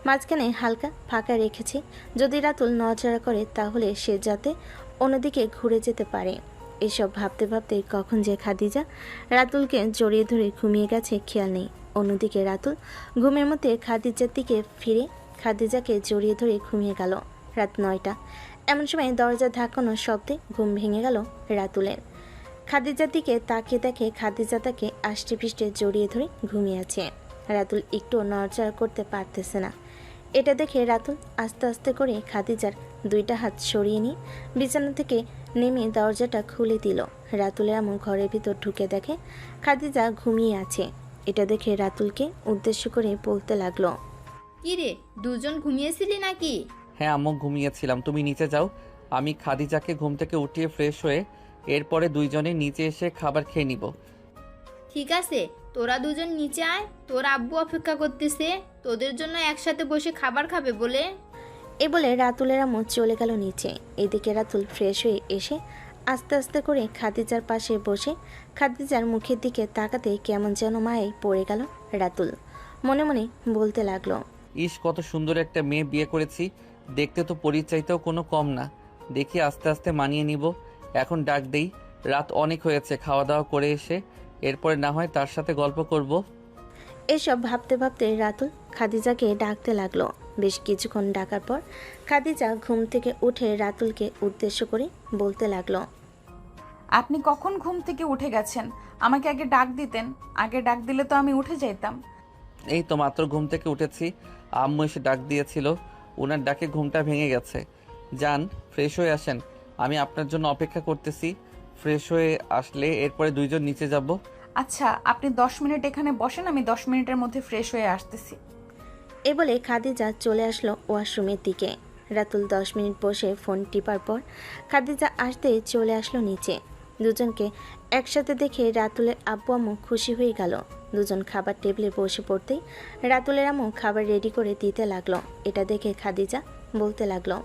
মাঝখানে হালকা ফাঁকা রেখেছে, যদি রাতুল নড়াচড়া করে তাহলে সে যাতে অন্যদিকে ঘুরে যেতে পারে। এসব ভাবতে ভাবতে কখন যে খাদিজা রাতুলকে জড়িয়ে ধরে ঘুমিয়ে গেছে খেয়াল নেই। অন্যদিকে রাতুল ঘুমের মধ্যে খাদিজার দিকে ফিরে খাদিজাকে জড়িয়ে ধরে ঘুমিয়ে গেল। রাত 9টা। এমন সময় দরজা ধাক্কানোর শব্দে ঘুম ভেঙে গেল রাতুলের। খাদিজার দিকে তাকিয়ে দেখে খাদিজা তাকে আষ্টে পৃষ্ঠে জড়িয়ে ধরে ঘুমিয়ে আছে। রাতুল একটু নড়চড় করতে পারতেছে না। এটা দেখে রাতুল আস্তে আস্তে করে খাদিজার 2টা হাত সরিয়ে নিয়ে বিছানা থেকে নেমে দরজাটা খুলে দিল। রাতুলের আম্মু ঘরের ভিতর ঢুকে দেখে খাদিজা ঘুমিয়ে আছে। এটা দেখে রাতুলকে উদ্দেশ্য করে বলতে লাগলো, কি রে, দুজন ঘুমিয়েছিলি নাকি? হ্যাঁ আম্মু, ঘুমিয়েছিলাম। তুমি নিচে যাও, আমি খাদিজাকে ঘুম থেকে উঠিয়ে ফ্রেশ হয়ে এরপরে দুইজনে নিচে এসে খাবার খেয়ে নিব। ঠিক আছে, তোরা দুজন নিচে আয়, তোর আব্বু অপেক্ষা করতেছে তোদের জন্য একসাথে বসে খাবার খাবে বলে। এ বলে রাতুলের আম্মু চলে গেল নিচে। এদিকে রাতুল ফ্রেশ হয়ে এসে আস্তে আস্তে করে খাদিজার পাশে বসে খাদিজার মুখের দিকে তাকাতে কেমন যেন মায়ে পড়ে গেল রাতুল। মনে মনে বলতে লাগলো, ইস, কত সুন্দর একটা মেয়ে বিয়ে করেছি, দেখতে তো পরিচয়তেও কোনো কম না। দেখি আস্তে আস্তে মানিয়ে নিব। এখন ডাক দেই, রাত অনেক হয়েছে, খাওয়া দাওয়া করে এসে এরপরে না হয় তার সাথে গল্প করব। এসব ভাবতে ভাবতে রাতুল খাদিজাকে ডাকতে লাগলো। বেশ কিছুক্ষণ ডাকার পর খাদিজা ঘুম থেকে উঠে রাতুলকে উদ্দেশ্য করে বলতে লাগলো, আপনি কখন ঘুম থেকে উঠে গেছেন? আমাকে আগে ডাক দিতেন, আগে ডাক দিলে তো আমি উঠে যাইতাম। এই তো মাত্র ঘুম থেকে উঠেছি, আম্মু এসে ডাক দিয়েছিল, ওনার ডাকে ঘুমটা ভেঙে গেছে। যান, ফ্রেশ হয়ে আসেন, আমি আপনার জন্য অপেক্ষা করতেছি। ফ্রেশ হয়ে আসলে এরপরে দুইজন নিচে যাব। আচ্ছা, আপনি 10 মিনিট এখানে বসেন, আমি 10 মিনিটের মধ্যে ফ্রেশ হয়ে আসতেছি। এ বলে খাদিজা চলে আসলো ওয়াশরুমের দিকে। রাতুল 10 মিনিট বসে ফোন টিপার পর খাদিজা আসতেই চলে আসলো নিচে। দুজনকে একসাথে দেখে রাতুলের আব্বু আম্মু খুশি হয়ে গেল। দুজন খাবার টেবিলে বসে পড়তেই রাতুলের আম্মু খাবার রেডি করে দিতে লাগলো। এটা দেখে খাদিজা বলতে লাগলো,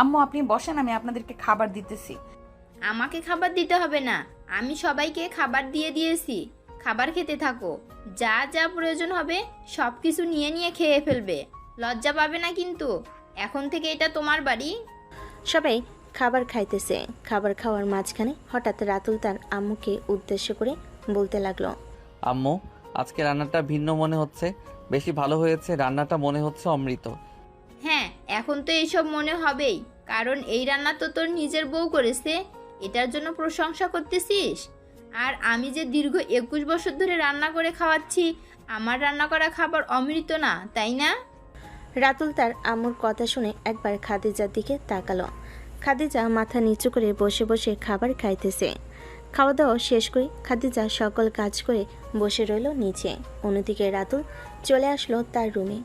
আম্মু আপনি বসেন, আমি আপনাদেরকে খাবার দিতেছি। আমাকে খাবার দিতে হবে না, আমি সবাইকে খাবার দিয়ে দিয়েছি। খাবার খেতে থাকো, যা যা প্রয়োজন হবে সব কিছু নিয়ে নিয়ে খেয়ে ফেলবে, লজ্জা পাবে না কিন্তু। এখন থেকে এটা তোমার বাড়ি। সবাই খাবার খাইতেছে। খাবার খাওয়ার মাঝখানে হঠাৎ রাতুল তার আম্মুকে উদ্দেশ্য করে বলতে লাগলো, আম্মু, আজকে রান্নাটা ভিন্ন মনে হচ্ছে, বেশি ভালো হয়েছে, রান্নাটা মনে হচ্ছে অমৃত। হ্যাঁ, এখন তো এইসব মনে হবেই, কারণ এই রান্না তো তোর নিজের বউ করেছে, এটার জন্য প্রশংসা করতেছিস। আর আমি যে দীর্ঘ 21 বছর ধরে রান্না করে খাওয়াচ্ছি, আমার রান্না করা খাবার অমৃত না, তাই না? রাতুল তার আম্মুর কথা শুনে একবার খাদিজার দিকে তাকালো। খাদিজা মাথা নিচু করে বসে বসে খাবার খাইতেছে। খাওয়া দাওয়া শেষ করে খাদিজা সকল কাজ করে বসে রইল নিচে। অন্যদিকে রাতুল চলে আসলো তার রুমে।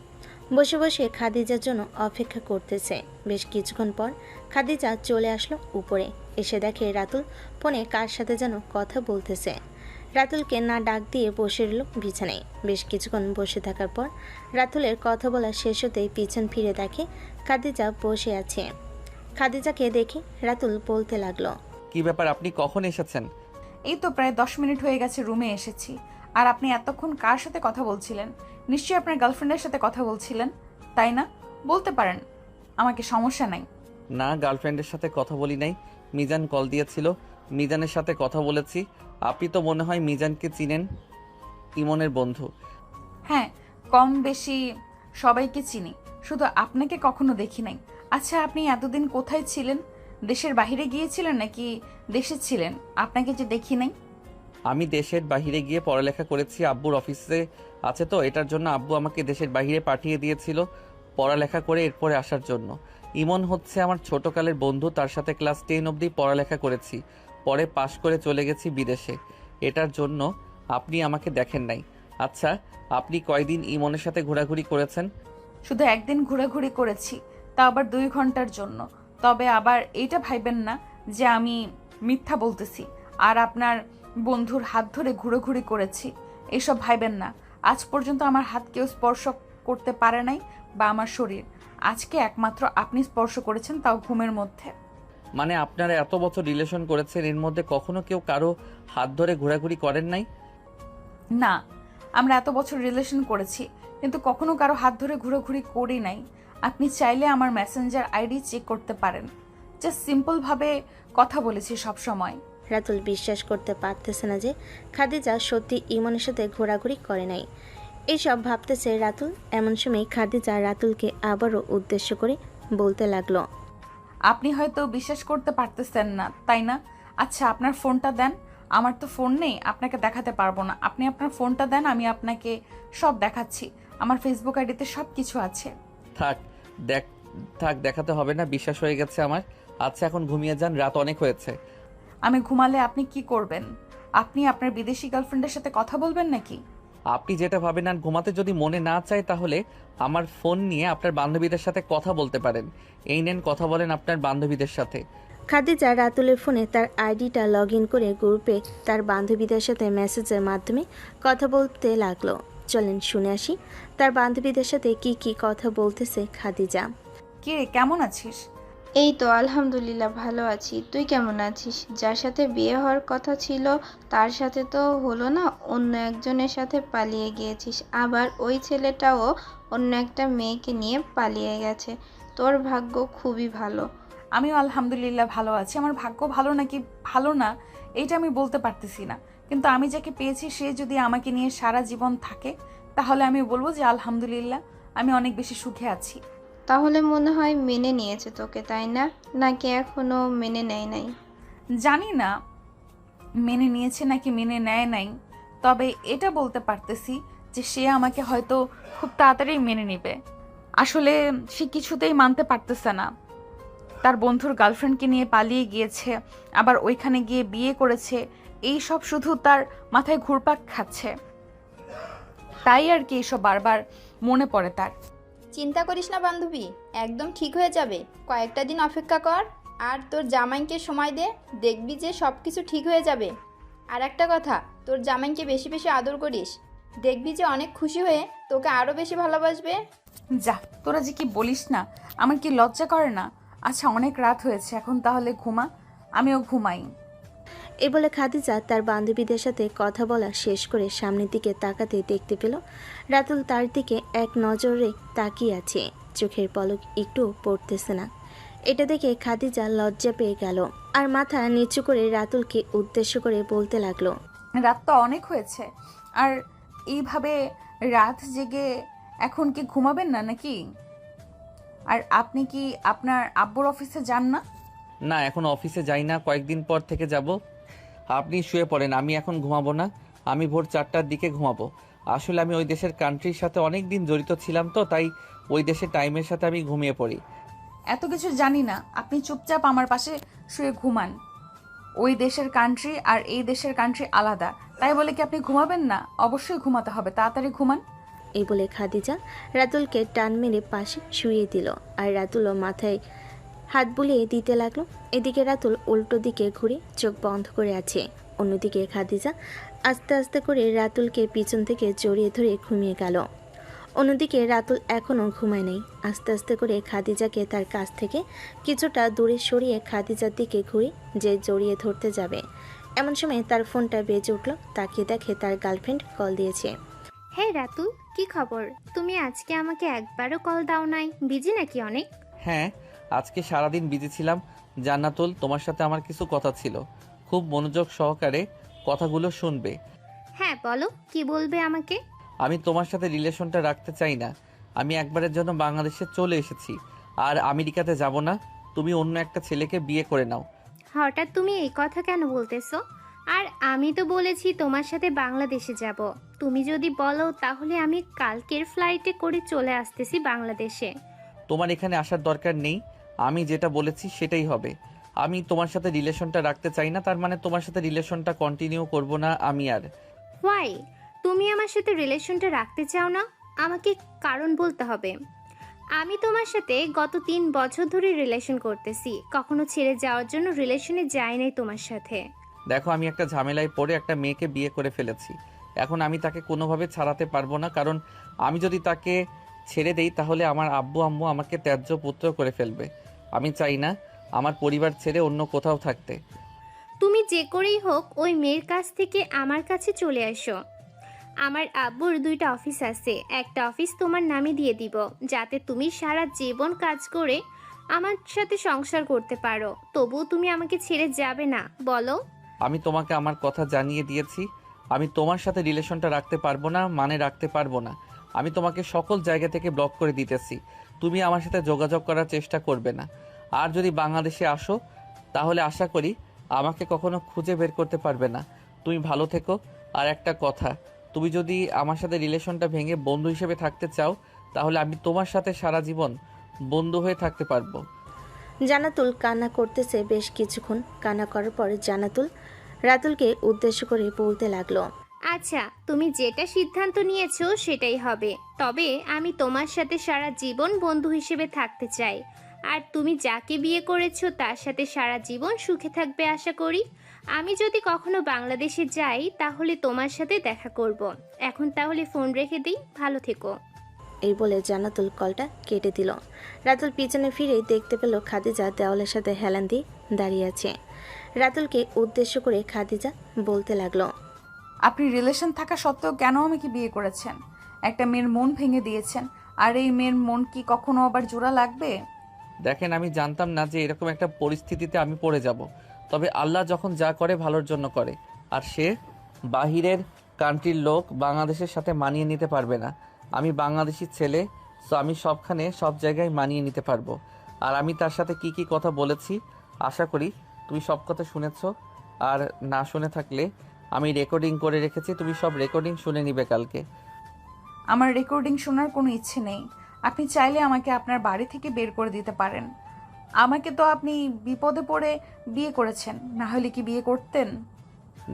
বসে বসে খাদিজার জন্য অপেক্ষা করতেছে। বেশ কিছুক্ষণ পর খাদিজা চলে আসলো উপরে। এসে দেখে রাতুল ফোনে কার সাথে যেন কথা বলতেছে। রাতুলকে না ডাক দিয়ে বসে রইল বিছানায়। বেশ কিছুক্ষণ বসে থাকার পর রাতুলের কথা বলা শেষ হতেই পিছন ফিরে দেখে খাদিজা বসে আছে। খাদিজাকে দেখে রাতুল বলতে লাগলো, কি ব্যাপার, আপনি কখন এসেছেন? এই তো প্রায় 10 মিনিট হয়ে গেছে রুমে এসেছি। আর আপনি এতক্ষণ কার সাথে কথা বলছিলেন? নিশ্চয়ই আপনার গার্লফ্রেন্ডের সাথে কথা বলছিলেন, তাই না? বলতে পারেন, আমাকে সমস্যা নাই। না, গার্লফ্রেন্ডের সাথে কথা বলি নাই, মিজান কল দিয়েছিল, মিজানের সাথে কথা বলেছি। আপনি তো মনে হয় মিজানকে চিনেন, ইমনের বন্ধু। হ্যাঁ, কম বেশি সবাইকে চিনি, শুধু আপনাকে কখনো দেখি নাই। আচ্ছা, আপনি এতদিন কোথায় ছিলেন? দেশের বাইরে গিয়েছিলেন নাকি দেশে ছিলেন? আপনাকে যে দেখি নাই। আমি দেশের বাইরে গিয়ে পড়ালেখা করেছি, আব্বুর অফিসে আছে তো, এটার জন্য আব্বু আমাকে দেশের বাইরে পাঠিয়ে দিয়েছিল পড়ালেখা করে এরপরে আসার জন্য। ইমন হচ্ছে আমার ছোটকালের বন্ধু, তার সাথে ক্লাস 10 অবধি পড়ালেখা করেছি, পরে পাশ করে চলে গেছি বিদেশে, এটার জন্য আপনি আমাকে দেখেন নাই। আচ্ছা, আপনি কয়দিন ইমনের সাথে ঘোরাঘুরি করেছেন? শুধু একদিন ঘোরাঘুরি করেছি, তা আবার 2 ঘন্টার জন্য। তবে আবার এইটা ভাইবেন না যে আমি মিথ্যা বলতেছি আর আপনার বন্ধুর হাত ধরে ঘুরোঘুরি করেছি, এসব ভাইবেন না। আজ পর্যন্ত আমার হাত কেউ স্পর্শ করতে পারে নাই, বা আমার শরীর। আজকে একমাত্র আপনি স্পর্শ করেছেন, তাও ঘুমের মধ্যে। মানে আপনারা এত বছর রিলেশন করেছেন, এর মধ্যে কখনো কেউ কারো হাত ধরে ঘোরাঘুরি করেন নাই? না, আমরা এত বছর রিলেশন করেছি, কিন্তু কখনো কারো হাত ধরে ঘোরাঘুরি করি নাই। আপনি চাইলে আমার মেসেঞ্জার আইডি চেক করতে পারেন। জাস্ট সিম্পলভাবে কথা বলেছি সব সময়। রাতুল বিশ্বাস করতে পারতেছে না যে খাদিজা সত্যি ইমনের সাথে ঘোরাঘুরি করে নাই। এইসব ভাবতেছে রাতুল। এমন সময় খাদিজা রাতুলকে আবারও উদ্দেশ্য করে বলতে লাগলো, আপনি হয়তো বিশ্বাস করতে পারতেছেন না, তাই না? আচ্ছা, আপনার ফোনটা দেন। আমার তো ফোন নেই, আপনাকে দেখাতে পারবো না। আপনি আপনার ফোনটা দেন, আমি আপনাকে সব দেখাচ্ছি। আমার ফেসবুক আইডিতে সব কিছু আছে। থাক দেখ থাক, দেখাতে হবে না, বিশ্বাস হয়ে গেছে আমার। আচ্ছা এখন ঘুমিয়ে যান, রাত অনেক হয়েছে। আমি ঘুমালে আপনি কি করবেন? আপনি আপনার বিদেশি গার্লফ্রেন্ডের সাথে কথা বলবেন নাকি? আপনি যেটা ভাবেন, আর ঘুমাতে যদি মনে না চায় তাহলে আমার ফোন নিয়ে আপনার বান্ধবীদের সাথে কথা বলতে পারেন। এই নেন, কথা বলেন আপনার বান্ধবীদের সাথে। খাদিজা রাতুলের ফোনে তার আইডিটা লগ ইন করে গ্রুপে তার বান্ধবীদের সাথে মেসেজের মাধ্যমে কথা বলতে লাগলো। চলেন শুনে আসি তার বান্ধবীদের সাথে কি কি কথা বলতেছে খাদিজা। কে রে, কেমন আছিস? এই তো আলহামদুলিল্লাহ ভালো আছি। তুই কেমন আছিস? যার সাথে বিয়ে হওয়ার কথা ছিল তার সাথে তো হলো না, অন্য একজনের সাথে পালিয়ে গিয়েছিস। আবার ওই ছেলেটাও অন্য একটা মেয়েকে নিয়ে পালিয়ে গেছে। তোর ভাগ্য খুবই ভালো। আমিও আলহামদুলিল্লাহ ভালো আছি। আমার ভাগ্য ভালো নাকি ভালো না এইটা আমি বলতে পারতেছি না, কিন্তু আমি যাকে পেয়েছি সে যদি আমাকে নিয়ে সারা জীবন থাকে তাহলে আমি বলবো যে আলহামদুলিল্লাহ আমি অনেক বেশি সুখে আছি। তাহলে মনে হয় মেনে নিয়েছে তোকে, তাই না? নাকি এখনো মেনে নেয় নাই? জানি না মেনে নিয়েছে নাকি মেনে নেয় নাই, তবে এটা বলতে পারতেছি যে সে আমাকে হয়তো খুব তাড়াতাড়ি মেনে নেবে। আসলে সে কিছুতেই মানতে পারতেছে না। তার বন্ধুর গার্লফ্রেন্ডকে নিয়ে পালিয়ে গিয়েছে, আবার ওইখানে গিয়ে বিয়ে করেছে। এই সব শুধু তার মাথায় ঘুরপাক খাচ্ছে, তাই আর কি এইসব বারবার মনে পড়ে তার। চিন্তা করিস না বান্ধবী, একদম ঠিক হয়ে যাবে। কয়েকটা দিন অপেক্ষা কর আর তোর জামাইকে সময় দে, দেখবি যে সব কিছু ঠিক হয়ে যাবে। আর একটা কথা, তোর জামাইকে বেশি বেশি আদর করিস, দেখবি যে অনেক খুশি হয়ে তোকে আরও বেশি ভালোবাসবে। যা, তোরা যে কি বলিস না, আমার কি লজ্জা করে না? আচ্ছা অনেক রাত হয়েছে, এখন তাহলে ঘুমা, আমিও ঘুমাই। এ বলে খাদিজা তার বান্ধবীদের সাথে কথা বলা শেষ করে সামনের দিকে তাকাতে দেখতে পেল রাতুল তার দিকে এক নজরে তাকিয়ে আছে। চোখের পলক একটু পড়তেছে না। এটা দেখে খাদিজা লজ্জা পেয়ে গেল আর মাথা নিচু করে রাতুলকে উদ্দেশ্য করে বলতে লাগলো, রাত তো অনেক হয়েছে, আর এইভাবে রাত জেগে এখন কি ঘুমাবেন না নাকি? আর আপনি কি আপনার আব্বুর অফিসে যান না? না, এখন অফিসে যাই না, কয়েকদিন পর থেকে যাব। আপনি শুয়ে পড়েন, আমি এখন ঘুমাবো না। আমি ভোর 4টার দিকে ঘুমাবো। আসলে আমি ওই দেশের কান্ট্রির সাথে অনেক দিন জড়িত ছিলাম, তো তাই ওই দেশের টাইমের সাথে আমি ঘুমিয়ে পড়ি। এত কিছু জানি না, আপনি চুপচাপ আমার পাশে শুয়ে ঘুমান। ওই দেশের কান্ট্রি আর এই দেশের কান্ট্রি আলাদা, তাই বলে কি আপনি ঘুমাবেন না? অবশ্যই ঘুমাতে হবে, তাড়াতাড়ি ঘুমান। এই বলে খাদিজা রাতুলকে টান মেরে পাশে শুইয়ে দিল আর রাতুলও মাথায় হাত বুলিয়ে দিতে লাগলো। এদিকে রাতুল উল্টো দিকে ঘুরে চোখ বন্ধ করে আছে। অন্যদিকে খাদিজা আস্তে আস্তে করে রাতুলকে পিছন থেকে জড়িয়ে ধরে ঘুমিয়ে গেল। অন্যদিকে রাতুল এখনও ঘুমায় নাই। আস্তে আস্তে করে খাদিজাকে তার কাছ থেকে কিছুটা দূরে সরিয়ে খাদিজার দিকে ঘুরে যে জড়িয়ে ধরতে যাবে, এমন সময় তার ফোনটা বেজে উঠল। তাকিয়ে দেখে তার গার্লফ্রেন্ড কল দিয়েছে। হে রাতুল, কি খবর? তুমি আজকে আমাকে একবারও কল দাও নাই, বিজি নাকি অনেক? হ্যাঁ, আজকে সারাদিন বিজি ছিলাম জান্নাতুল। তোমার সাথে আমার কিছু কথা ছিল, খুব মনোযোগ সহকারে কথাগুলো শুনবে। হ্যাঁ বলো, কি বলবে আমাকে? আমি তোমার সাথে রিলেশনটা রাখতে চাই না। আমি একবারের জন্য বাংলাদেশে চলে এসেছি, আর আমেরিকাতে যাব না। তুমি অন্য একটা ছেলেকে বিয়ে করে নাও। হঠাৎ তুমি এই কথা কেন বলতেছো? আর আমি তো বলেছি তোমার সাথে বাংলাদেশে যাব। তুমি যদি বলো তাহলে আমি কালকের ফ্লাইটে করে চলে আসতেছি বাংলাদেশে। তোমার এখানে আসার দরকার নেই, আমি যেটা বলেছি সেটাই হবে। আমি তোমার সাথে রিলেশনটা রাখতে চাই না, তার মানে তোমার সাথে রিলেশনটা কন্টিনিউ করব না আমি আর। হোয়াই? তুমি আমার সাথে রিলেশনটা রাখতে চাও না? আমাকে কারণ বলতে হবে। আমি তোমার সাথে গত 3 বছর ধরে রিলেশন করতেছি, কখনো ছেড়ে যাওয়ার জন্য রিলেশনে যাই নাই তোমার সাথে। দেখো, আমি একটা ঝামেলায় পড়ে একটা মেয়েকে বিয়ে করে ফেলেছি। এখন আমি তাকে কোনোভাবে ছাড়াতে পারবো না, কারণ আমি যদি তাকে ছেড়ে দেই তাহলে আমার আব্বু আম্মু আমাকে ত্যায্য পুত্র করে ফেলবে। আমি চাই না আমার পরিবার ছেড়ে অন্য কোথাও থাকতে। তুমি যে করেই হোক ওই মেয়ের কাছ থেকে আমার কাছে চলে আসো। আমার আব্বুর 2টা অফিস আছে, একটা অফিস তোমার নামে দিয়ে দিব, যাতে তুমি সারা জীবন কাজ করে আমার সাথে সংসার করতে পারো। তবুও তুমি আমাকে ছেড়ে যাবে না বলো? আমি তোমাকে আমার কথা জানিয়ে দিয়েছি। আমি তোমার সাথে রিলেশনটা রাখতে পারবো না, মানে রাখতে পারবো না। আমি তোমাকে সকল জায়গা থেকে ব্লক করে দিতেছি। তুমি আমার সাথে যোগাযোগ করার চেষ্টা করবে না। আর যদি বাংলাদেশে আসো তাহলে আশা করি আমাকে কখনো খুঁজে বের করতে পারবে না। তুমি ভালো থেকো। আর একটা কথা, তুমি যদি আমার সাথে রিলেশনটা ভেঙে বন্ধু হিসেবে থাকতে চাও তাহলে আমি তোমার সাথে সারা জীবন বন্ধু হয়ে থাকতে পারবো। জান্নাতুল কান্না করতেছে বেশ কিছুক্ষণ। কান্না করার পর জান্নাতুল রাতুলকে উদ্দেশ্য করে বলতে লাগলো, আচ্ছা, তুমি যেটা সিদ্ধান্ত নিয়েছো সেটাই হবে। তবে আমি তোমার সাথে সারা জীবন বন্ধু হিসেবে থাকতে চাই। আর তুমি যাকে বিয়ে করেছো তার সাথে সারা জীবন সুখে থাকবে আশা করি। আমি যদি কখনো বাংলাদেশে যাই তাহলে তোমার সাথে দেখা করব। এখন তাহলে ফোন রেখে দিই, ভালো থেকো। এই বলে জান্নাতুল কলটা কেটে দিল। রাতুল পিছনে ফিরে দেখতে পেল খাদিজা দেওয়ালের সাথে হেলান দিয়ে দাঁড়িয়ে আছে। রাতুলকে উদ্দেশ্য করে খাদিজা বলতে লাগলো, আপনি রিলেশন থাকা সত্ত্বেও কেন আমাকে বিয়ে করেছেন? একটা মেয়ের মন ভেঙে দিয়েছেন। আর এই মেয়ের মন কি কখনো আবার জোড়া লাগবে? দেখেন, আমি জানতাম না যে এরকম একটা পরিস্থিতিতে আমি পড়ে যাব। তবে আল্লাহ যখন যা করে ভালোর জন্য করে। আর সে বাহিরের কান্ট্রির লোক বাংলাদেশের সাথে মানিয়ে নিতে পারবে না। আমি বাংলাদেশি ছেলে, সো আমি সবখানে সব জায়গায় মানিয়ে নিতে পারবো। আর আমি তার সাথে কি কি কথা বলেছি আশা করি তুমি সব কথা শুনেছো। আর না শুনে থাকলে আমি রেকর্ডিং করে রেখেছি, তুমি সব রেকর্ডিং শুনে নিবে কালকে। আমার রেকর্ডিং শোনার কোনো ইচ্ছে নেই। আপনি চাইলে আমাকে আপনার বাড়ি থেকে বের করে দিতে পারেন। আমাকে তো আপনি বিপদে পড়ে বিয়ে করেছেন, না হলে কি বিয়ে করতেন?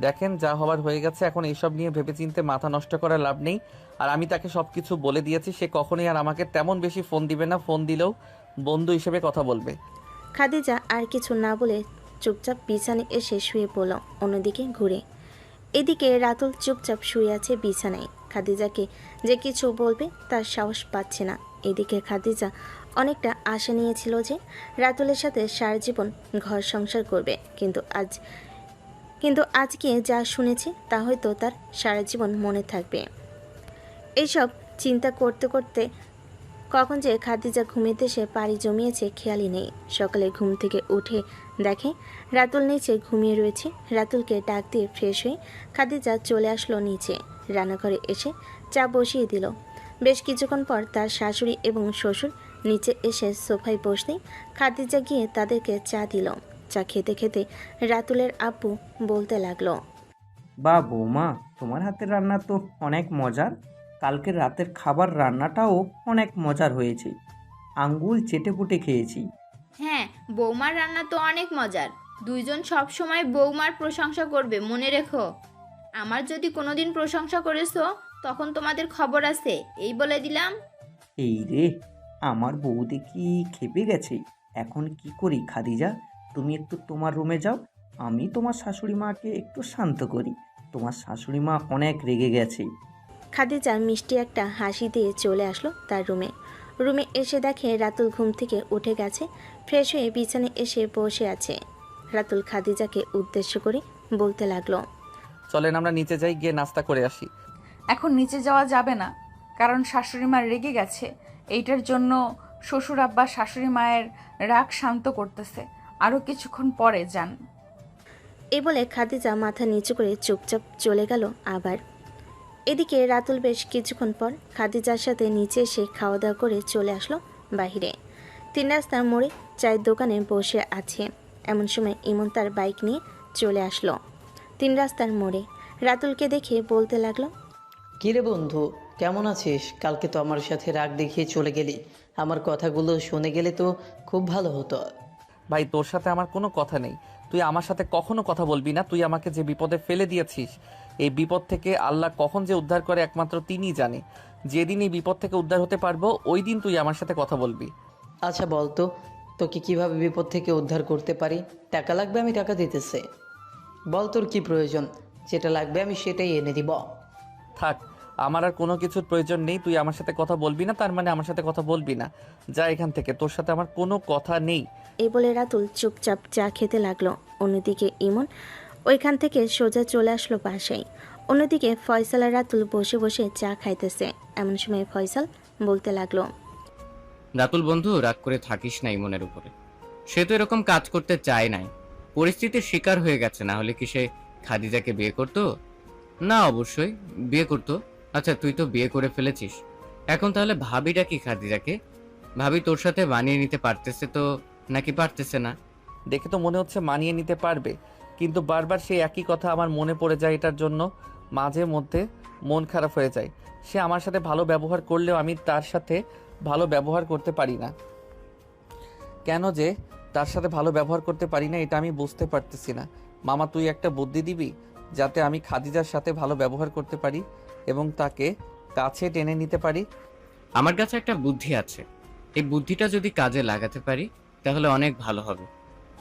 দেখেন, যা হবার হয়ে গেছে। এখন এইসব নিয়ে ভেবেচিন্তে মাথা নষ্ট করার লাভ নেই। আর আমি তাকে সব কিছু বলে দিয়েছি, সে কখনোই আর আমাকে তেমন বেশি ফোন দিবে না। ফোন দিলেও বন্ধু হিসেবে কথা বলবে। খাদিজা আর কিছু না বলে চুপচাপ বিছানায় এসে শুয়ে পড়ল অন্যদিকে ঘুরে। এদিকে রাতুল চুপচাপ শুয়ে আছে বিছানায়। খাদিজাকে যে কিছু বলবে তার সাহস পাচ্ছে না। এদিকে খাদিজা অনেকটা আশা নিয়েছিল যে রাতুলের সাথে সারা জীবন ঘর সংসার করবে, কিন্তু আজকে যা শুনেছে তা হয়তো তার সারা জীবন মনে থাকবে। এইসব চিন্তা করতে করতে কখন যে খাদিজা ঘুমিয়ে সে পাড়ি জমিয়েছে খেয়ালই নেই। সকালে ঘুম থেকে উঠে দেখে রাতুল নিচে ঘুমিয়ে রয়েছে। রাতুলকে ডাক দিয়ে ফ্রেশ হয়ে খাদিজা চলে আসলো নিচে। রান্নাঘরে এসে চা বসিয়ে দিল। বেশ কিছুক্ষণ পর তার শাশুড়ি এবং শ্বশুর নিচে এসে সোফায় বসতেই খাদিজা গিয়ে তাদেরকে চা দিল। চা খেতে খেতে রাতুলের আব্বু বলতে লাগলো, বা বৌমা, তোমার হাতের রান্না তো অনেক মজার। কালকের রাতের খাবার রান্নাটাও অনেক মজার হয়েছে। আঙ্গুল চেটে পুটে খেয়েছি। হ্যাঁ, বৌমার রান্না তো অনেক মজার। দুইজন সব সময় বৌমার প্রশংসা করবে, মনে রেখো। আমার যদি কোনোদিন প্রশংসা করেছো তখন তোমাদের খবর আছে, এই বলে দিলাম। এই রে, আমার বউ দেখি খেপে গেছে। এখন কি করি খাদিজা? তুমি একটু তোমার রুমে যাও, আমি তোমার শাশুড়ি মাকে একটু শান্ত করি। তোমার শাশুড়ি মা অনেক রেগে গেছে। খাদিজা মিষ্টি একটা হাসি দিয়ে চলে আসলো তার রুমে এসে দেখে রাতুল ঘুম থেকে উঠে গেছে। ফ্রেশ হয়ে বিছানায় এসে বসে আছে। রাতুল খাদিজাকে উদ্দেশ্য করে বলতে লাগলো, চলেন আমরা নিচে যাই, গিয়ে নাস্তা করে আসি। এখন নিচে যাওয়া যাবে না, কারণ শাশুড়ি মা রেগে গেছে। এইটার জন্য শ্বশুর আব্বা শাশুড়ি মায়ের রাগ শান্ত করতেছে। আরও কিছুক্ষণ পরে যান। এ বলে খাদিজা মাথা নিচু করে চুপচাপ চলে গেল আবার। এদিকে রাতুল বেশ কিছুক্ষণ পর খাদিজার সাথে নিচে এসে খাওয়া দাওয়া করে চলে আসলো বাহিরে। 3 রাস্তার মোড়ে চায়ের দোকানে বসে আছে। এমন সময় ইমন তার বাইক নিয়ে চলে আসলো 3 রাস্তার মোড়ে। রাতুলকে দেখে বলতে লাগলো, কিরে বন্ধু, কেমন আছিস? কালকে তো আমার সাথে রাগ দেখিয়ে চলে গেলি। আমার কথাগুলো শুনে গেলে তো খুব ভালো হতো। ভাই, তোর সাথে আমার কোনো কথা নেই। তুই আমার সাথে কখনো কথা বলবি না। তুই আমাকে যে বিপদে ফেলে দিয়েছিস, এই বিপদ থেকে আল্লাহ কখন যে উদ্ধার করে একমাত্র তিনিই জানে। যেদিন এই বিপদ থেকে উদ্ধার হতে পারবো ওই দিন তুই আমার সাথে কথা বলবি। আচ্ছা বলতো, তোকে কিভাবে বিপদ থেকে উদ্ধার করতে পারি? টাকা লাগবে, আমি টাকা দিতেছে। বল তোর কি প্রয়োজন, যেটা লাগবে আমি সেটাই এনে দিব। থাক, আমার আর কোনো কিছুর প্রয়োজন নেই। তুই আমার সাথে কথা বলবি না, তার মানে আমার সাথে কথা বলবি না। যা এখান থেকে, তোর সাথে আমার কোনো কথা নেই। এই বলে রাতুল চুপচাপ চা খেতে লাগলো। অন্যদিকে ইমন ওইখান থেকে সোজা চলে আসলো বাসায়। অন্যদিকে ফয়সাল আর রাতুল বসে বসে চা খাইতেছে। এমন সময় ফয়সাল বলতে লাগলো, রাতুল বন্ধু, রাগ করে থাকিস না ইমনের উপরে। সে তো এরকম কাজ করতে চায় নাই। পরিস্থিতির শিকার হয়ে গেছে, না হলে কি সে খাদিজাকে বিয়ে করতো? না, অবশ্যই বিয়ে করতো। আচ্ছা, তুই তো বিয়ে করে ফেলেছিস, এখন তাহলে ভাবিটা কি খাদিজাকে? ভাবি তোর সাথে মানিয়ে নিতে পারতেছে তো নাকি পারতেছে না? দেখে তো মনে হচ্ছে মানিয়ে নিতে পারবে, কিন্তু বারবার সেই একই কথা আমার মনে পড়ে যায়। এটার জন্য মাঝে মধ্যে মন খারাপ হয়ে যায়। সে আমার সাথে ভালো ব্যবহার করলেও আমি তার সাথে ভালো ব্যবহার করতে পারি না। কেন যে তার সাথে ভালো ব্যবহার করতে পারি না এটা আমি বুঝতে পারতেছি না। মামা, তুই একটা বুদ্ধি দিবি যাতে আমি খাদিজার সাথে ভালো ব্যবহার করতে পারি এবং তাকে কাছে টেনে নিতে পারি? আমার কাছে একটা বুদ্ধি আছে, এই বুদ্ধিটা যদি কাজে লাগাতে পারি তাহলে অনেক ভালো হবে।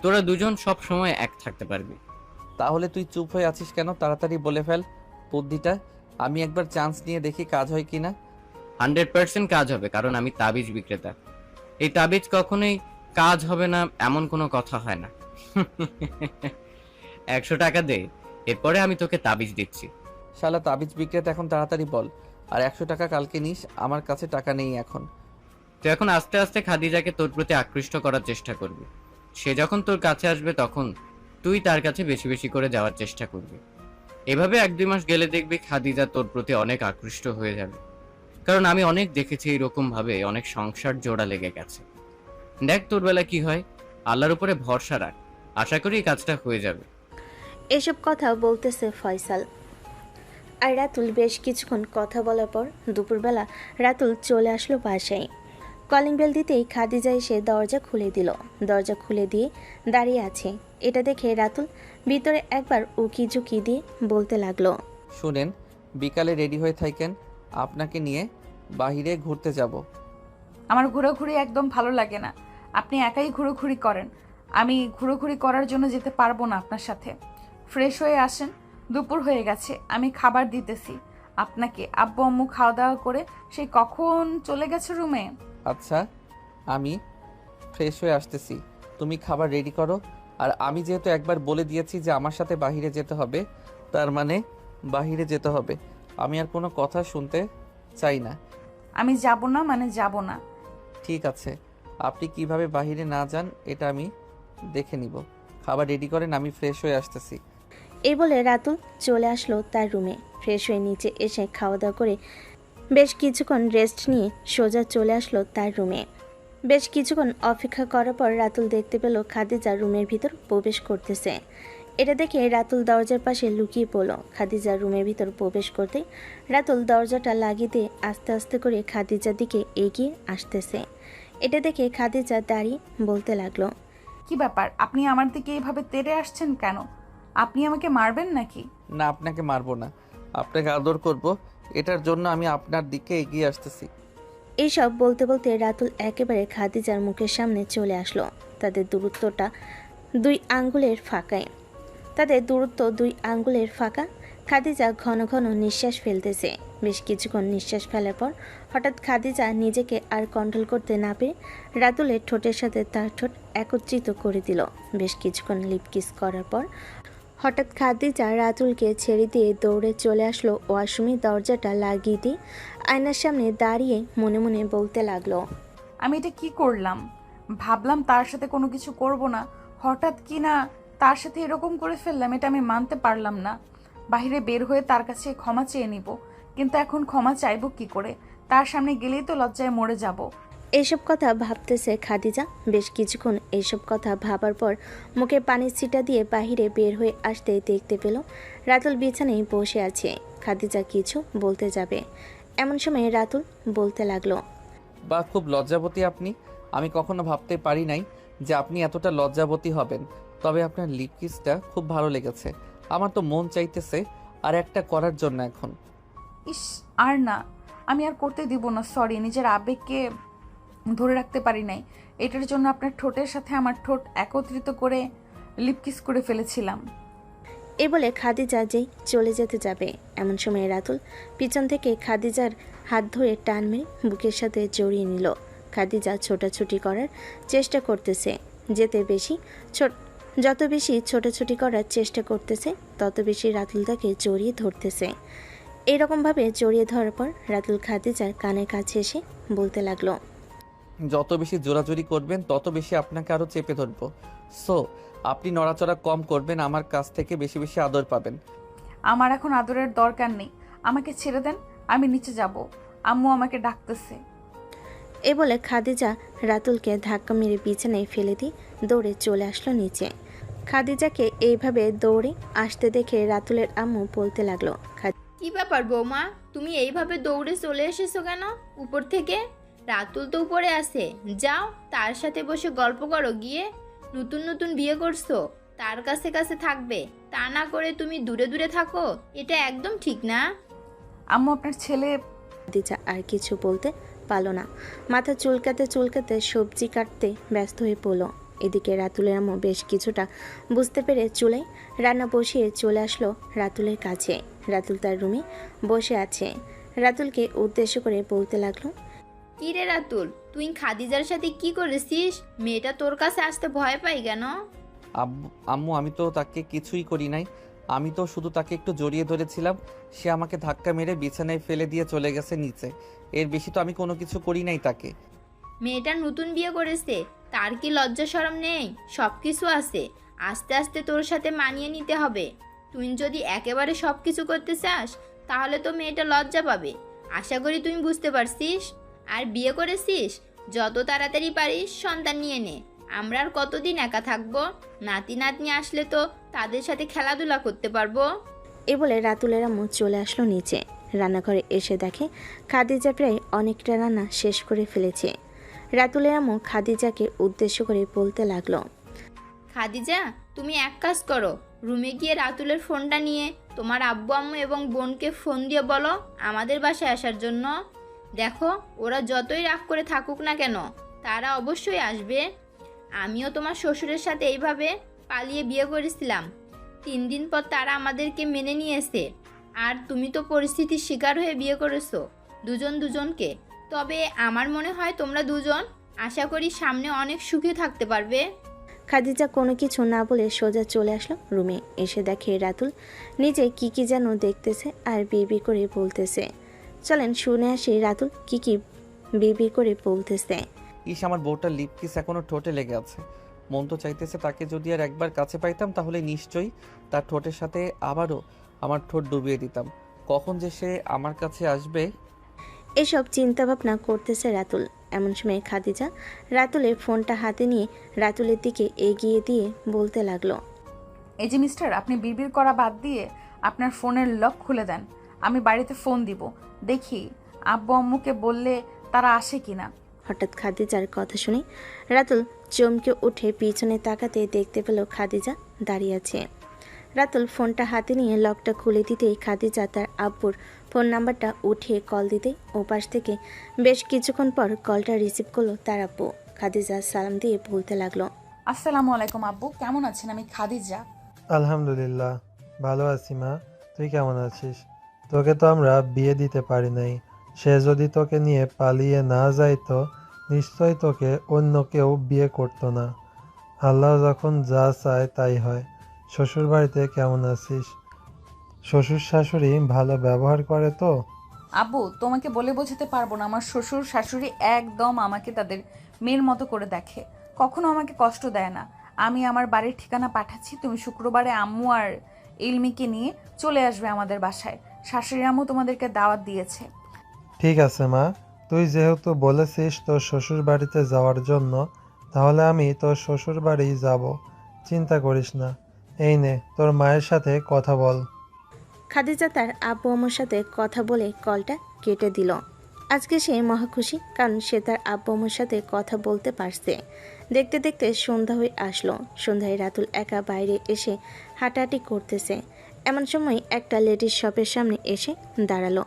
তোরা দুজন সব সময় এক থাকতে পারবি। তাহলে তুই চুপ হয়ে আছিস কেন? তাড়াতাড়ি বলে ফেল বুদ্ধিটা, আমি একবার চান্স নিয়ে দেখি কাজ হয় কিনা। 100% কাজ হবে, কারণ আমি তাবিজ বিক্রেতা। এই তাবিজ কখনোই কাজ হবে না এমন কোনো কথা হয় না। 100 টাকা দে, এরপরে আমি তোকে তাবিজ দিচ্ছি। শালা তাবিজ বিক্রেতা, এখন তাড়াতাড়ি বল। আর 100 টাকা কালকে নিস, আমার কাছে টাকা নেই এখন। তো এখন আস্তে আস্তে খাদিজাকে তোর প্রতি আকৃষ্ট করার চেষ্টা করবি। সে যখন তোর কাছে আসবে তখন তুই তার কাছে বেশি বেশি করে যাওয়ার চেষ্টা করবি। এভাবে 1-2 মাস গেলে দেখবি খাদিজা তোর প্রতি অনেক আকৃষ্ট হয়ে যাবে। কারণ আমি অনেক দেখেছি এরকম ভাবে অনেক সংসার জোড়া লেগে গেছে। দেখ তোর বেলা কি হয়, আল্লাহর উপরে ভরসা রাখ, আশা করি এই কাজটা হয়ে যাবে। এসব কথা বলতেছে ফয়সাল আর রাতুল। বেশ কিছুক্ষণ কথা বলার পর দুপুরবেলা রাতুল চলে আসলো বাসায়। কলিং বেল দিতেই খাদিজা এসে দরজা খুলে দিল। দরজা খুলে দিয়ে দাঁড়িয়ে আছে। এটা দেখে রাতুল ভিতরে একবার উকি ঝুঁকি দিয়ে বলতে লাগলো, শুনেন, বিকালে রেডি হয়ে থাকেন, আপনাকে নিয়ে বাইরে ঘুরতে যাব। আমার ঘোরাঘুরি একদম ভালো লাগে না। আপনি একাই ঘোরাঘুরি করেন, আমি ঘোরাঘুরি করার জন্য যেতে পারবো না আপনার সাথে। ফ্রেশ হয়ে আসেন, দুপুর হয়ে গেছে, আমি খাবার দিতেছি আপনাকে। আব্বু আম্মু খাওয়া দাওয়া করে সেই কখন চলে গেছে রুমে। আচ্ছা, আমি ফ্রেশ হয়ে আসতেছি, তুমি খাবার রেডি করো। আর আমি যেহেতু একবার বলে দিয়েছি যে আমার সাথে বাইরে যেতে হবে, তার মানে বাইরে যেতে হবে। আমি আর কোনো কথা শুনতে চাই না। আমি যাব না মানে যাব না। ঠিক আছে, আপনি কিভাবে বাইরে না যান এটা আমি দেখে নিব। খাবার রেডি করেন, আমি ফ্রেশ হয়ে আসতেছি। এই বলে রাতুল চলে আসলো তার রুমে। ফ্রেশ হয়ে নিচে এসে খাওয়া দাওয়া করে বেশ কিছুক্ষণ রেস্ট নিয়ে সোজা চলে আসলো তার রুমে। বেশ কিছুক্ষণ অপেক্ষা করার পর রাতুল দেখতে পেল খাদিজা রুমের ভিতর প্রবেশ করতেছে। এটা দেখে রাতুল দরজার পাশে লুকিয়ে পড়ল। খাদিজা রুমের ভিতর প্রবেশ করতে রাতুল দরজাটা লাগিয়ে দিয়ে আস্তে আস্তে করে খাদিজার দিকে এগিয়ে আসতেছে। এটা দেখে খাদিজা দাঁড়িয়ে বলতে লাগলো, কি ব্যাপার, আপনি আমার দিকে এইভাবে তেড়ে আসছেন কেন? আপনি আমাকে মারবেন নাকি? না, আপনাকে মারবো না, আপনাকে আদর করব, এটার জন্য আমি আপনার দিকে এগিয়ে আসতেছি। এইসব বলতে বলতে রাতুল একেবারে খাদিজার মুখের সামনে চলে আসলো। তাদের দূরত্ব 2 আঙ্গুলের ফাঁকা। খাদিজা ঘন ঘন নিঃশ্বাস ফেলতেছে। বেশ কিছুক্ষণ নিঃশ্বাস ফেলার পর হঠাৎ খাদিজা নিজেকে আর কন্ট্রোল করতে না পেরে রাতুলের ঠোঁটের সাথে তার ঠোঁট একত্রিত করে দিল। বেশ কিছুক্ষণ লিপ কিস করার পর হঠাৎ খাদিজা রাতুলকে ছেড়ে দিয়ে দৌড়ে চলে আসলো ওয়াশরুমের দরজাটা লাগিয়ে দিয়ে আয়নার সামনে দাঁড়িয়ে মনে মনে বলতে লাগলো, আমি এটা কি করলাম? ভাবলাম তার সাথে কোনো কিছু করব না, হঠাৎ কি না তার সাথে এরকম করে ফেললাম। এটা আমি মানতে পারলাম না। বাইরে বের হয়ে তার কাছে ক্ষমা চেয়ে নিব, কিন্তু এখন ক্ষমা চাইবো কি করে? তার সামনে গেলেই তো লজ্জায় মরে যাব। এইসব কথা ভাবতেছে খাদিজা। বেশ কিছুক্ষণ এইসব কথা ভাবার পর মুখে পানির ছিটা দিয়ে বাহিরে বের হয়ে আসতে দেখতে পেল রাতুল বিছানায় বসে আছে। খাদিজা কিছু বলতে যাবে, এমন সময় রাতুল বলতে লাগলো, বা খুব লজ্জাবতী আপনি। আমি কখনো ভাবতে পারি নাই যে আপনি এতটা লজ্জাবতী হবেন। তবে আপনার লিপ কিসটা খুব ভালো লেগেছে। আমার তো মন চাইতেছে আর একটা করার জন্য এখন। ইস, আর না, আমি আর করতে দিব না। সরি, নিজের আবেগকে ধরে রাখতে পারি নাই। এটার জন্য আপনার ঠোঁটের সাথে আমার ঠোঁট একত্রিত করে লিপকিস করে ফেলেছিলাম। এ বলে খাদিজা যেই চলে যেতে যাবে এমন সময় রাতুল পিছন থেকে খাদিজার হাত ধরে টান মেরে বুকের সাথে জড়িয়ে নিল। খাদিজা ছোটাছুটি করার চেষ্টা করতেছে। যত বেশি ছোটাছুটি করার চেষ্টা করতেছে তত বেশি রাতুল তাকে জড়িয়ে ধরতেছে। এইরকমভাবে জড়িয়ে ধরার পর রাতুল খাদিজার কানের কাছে এসে বলতে লাগলো, যত বেশি জোরাজুরি করবেন তত বেশি আপনাকে আরো চেপে ধরবো। সো আপনি নড়াচড়া কম করবেন, আমার কাছ থেকে বেশি বেশি আদর পাবেন। আমার এখন আদরের দরকার নেই, আমাকে ছেড়ে দেন, আমি নিচে যাব, আম্মু আমাকে ডাকতেছে। এ বলে খাদিজা রাতুলকে ধাক্কা মেরে বিছানায় ফেলে দিয়ে দৌড়ে চলে আসলো নিচে। খাদিজাকে এইভাবে দৌড়ে আসতে দেখে রাতুলের আম্মু বলতে লাগলো, কি ব্যাপার বৌমা, তুমি এইভাবে দৌড়ে চলে এসেছো কেন উপর থেকে? রাতুল তো উপরে আছে, যাও তার সাথে বসে গল্প করো গিয়ে। নতুন নতুন বিয়ে করছো, তার কাছে কাছে থাকবে, তা না করে তুমি দূরে দূরে থাকো, এটা একদম ঠিক না। আম্মু আপনার ছেলে। খাদিজা আর কিছু বলতে পারলো না, মাথা চুলকাতে চুলকাতে সবজি কাটতে ব্যস্ত হয়ে পড়লো। এদিকে রাতুলের আম্মু বেশ কিছুটা বুঝতে পেরে চুলায় রান্না বসিয়ে চলে আসলো রাতুলের কাছে। রাতুল তার রুমে বসে আছে, রাতুলকে উদ্দেশ্য করে বলতে লাগলো, কি রে রাতুল, তুই খাদিজার সাথে কি করেছিস? মেয়েটা তোর কাছে আসতে ভয় পাই কেন? আম্মু আমি তো তাকে কিছুই করি নাই, আমি তো শুধু তাকে একটু জড়িয়ে ধরেছিলাম, সে আমাকে ধাক্কা মেরে বিছানায় ফেলে দিয়ে চলে গেছে নিচে, এর বেশি তো আমি কোনো কিছু করি নাই তাকে। মেয়েটা নতুন বিয়ে করেছে, তার কি লজ্জা শরম নেই? সব কিছু আছে, আস্তে আস্তে তোর সাথে মানিয়ে নিতে হবে। তুই যদি একেবারে সব কিছু করতে চাস তাহলে তো মেয়েটা লজ্জা পাবে। আশা করি তুই বুঝতে পারছিস। আর বিয়ে করেছিস, যত তাড়াতাড়ি পারিস সন্তান নিয়ে নে। আমরা আর কতদিন একা থাকবো? নাতি নাতনি আসলে তো তাদের সাথে খেলাধুলা করতে পারবো। এ বলে রাতুলের আম্মু চলে আসলো নিচে। রান্নাঘরে এসে দেখে খাদিজা প্রায় অনেকটা রান্না শেষ করে ফেলেছে। রাতুলের আম্মু খাদিজাকে উদ্দেশ্য করে বলতে লাগলো, খাদিজা, তুমি এক কাজ করো, রুমে গিয়ে রাতুলের ফোনটা নিয়ে তোমার আব্বু আম্মু এবং বোনকে ফোন দিয়ে বলো আমাদের বাসায় আসার জন্য। দেখো, ওরা যতই রাগ করে থাকুক না কেন, তারা অবশ্যই আসবে। আমিও তোমার শ্বশুরের সাথে এইভাবে পালিয়ে বিয়ে করেছিলাম, 3 দিন পর তারা আমাদেরকে মেনে নিয়েছে। আর তুমি তো পরিস্থিতির শিকার হয়ে বিয়ে করেছো দুজন দুজনকে। তবে আমার মনে হয় তোমরা দুজন আশা করি সামনে অনেক সুখে থাকতে পারবে। খাদিজা কোনো কিছু না বলে সোজা চলে আসলো রুমে। এসে দেখে রাতুল নিজে কি যেন দেখতেছে আর বিবি করে বলতেছে। চলেন শুনে আসি রাতুল কি বিবি করে বলতেছে। ইস, আমার বউটার লিপ কিস এখনো ঠোঁটে লেগে আছে। মন তো চাইতেছে তাকে যদি আর একবার কাছে পাইতাম তাহলে নিশ্চয়ই তার ঠোঁটের সাথে আবারও আমার ঠোঁট ডুবিয়ে দিতাম। কখন যে সে আমার কাছে আসবে। এসব চিন্তা ভাবনা করতেছে রাতুল। এমন সময় খাদিজা রাতুলের ফোনটা হাতে নিয়ে রাতুলের দিকে এগিয়ে দিয়ে বলতে লাগলো, এই যে মিস্টার, আপনি বিড়বিড় করা বাদ দিয়ে আপনার ফোনের লক খুলে দেন। আমি বাড়িতে ফোন দিব, দেখি আব্বু আম্মুকে বললে তারা আসে কিনা। হঠাৎ খাদিজার কথা শুনে রাতুল চমকে উঠে পিছনে তাকাতে দেখতে পেল খাদিজা দাঁড়িয়ে আছে। রাতুল ফোনটা হাতে নিয়ে লকটা খুলে দিতেই খাদিজা তার আব্বুর ফোন নাম্বারটা উঠিয়ে কল দিতেই ওপাশ থেকে বেশ কিছুক্ষণ পর কলটা রিসিভ করলো তার আব্বু। খাদিজা সালাম দিয়ে বলতে লাগলো, আসসালামু আলাইকুম আব্বু, কেমন আছেন? আমি খাদিজা। আলহামদুলিল্লাহ, ভালো আছি মা। তুই কেমন আছিস? তোকে তো আমরা বিয়ে দিতে পারি নাই। সে যদি তোকে নিয়ে পালিয়ে না যাইতো নিশ্চয়ই তোকে অন্য কেউ বিয়ে করতো না। আল্লাহ যখন যা চায় তাই হয়। শ্বশুর বাড়িতে কেমন আছিস? শ্বশুর শাশুড়ি ভালো ব্যবহার করে তো? আব্বু, তোমাকে বলে বোঝাতে পারবো না, আমার শ্বশুর শাশুড়ি একদম আমাকে তাদের মেয়ের মতো করে দেখে, কখনো আমাকে কষ্ট দেয় না। আমি আমার বাড়ির ঠিকানা পাঠাচ্ছি, তুমি শুক্রবারে আম্মু আর ইলমিকে নিয়ে চলে আসবে আমাদের বাসায়। শাশুড়ি আম্মু তোমাদেরকে দাওয়াত দিয়েছে। ঠিক আছে মা, তুই যেহেতু বলেছিস তোর শ্বশুর বাড়িতে যাওয়ার জন্য, তাহলে আমি তোর শ্বশুর বাড়ি যাব। চিন্তা করিস না। এই নে, তোর মায়ের সাথে কথা বল। খাদিজা তার আব্বু আম্মুর সাথে কথা বলে কলটা কেটে দিল। আজকে সে মহা খুশি, কারণ সে তার আব্বু আম্মুর সাথে কথা বলতে পারছে। দেখতে দেখতে সন্ধ্যা হয়ে আসলো। সন্ধ্যায় রাতুল একা বাইরে এসে হাঁটাহাঁটি করতেছে। এমন সময় একটা লেডিস শপের সামনে এসে দাঁড়ালো।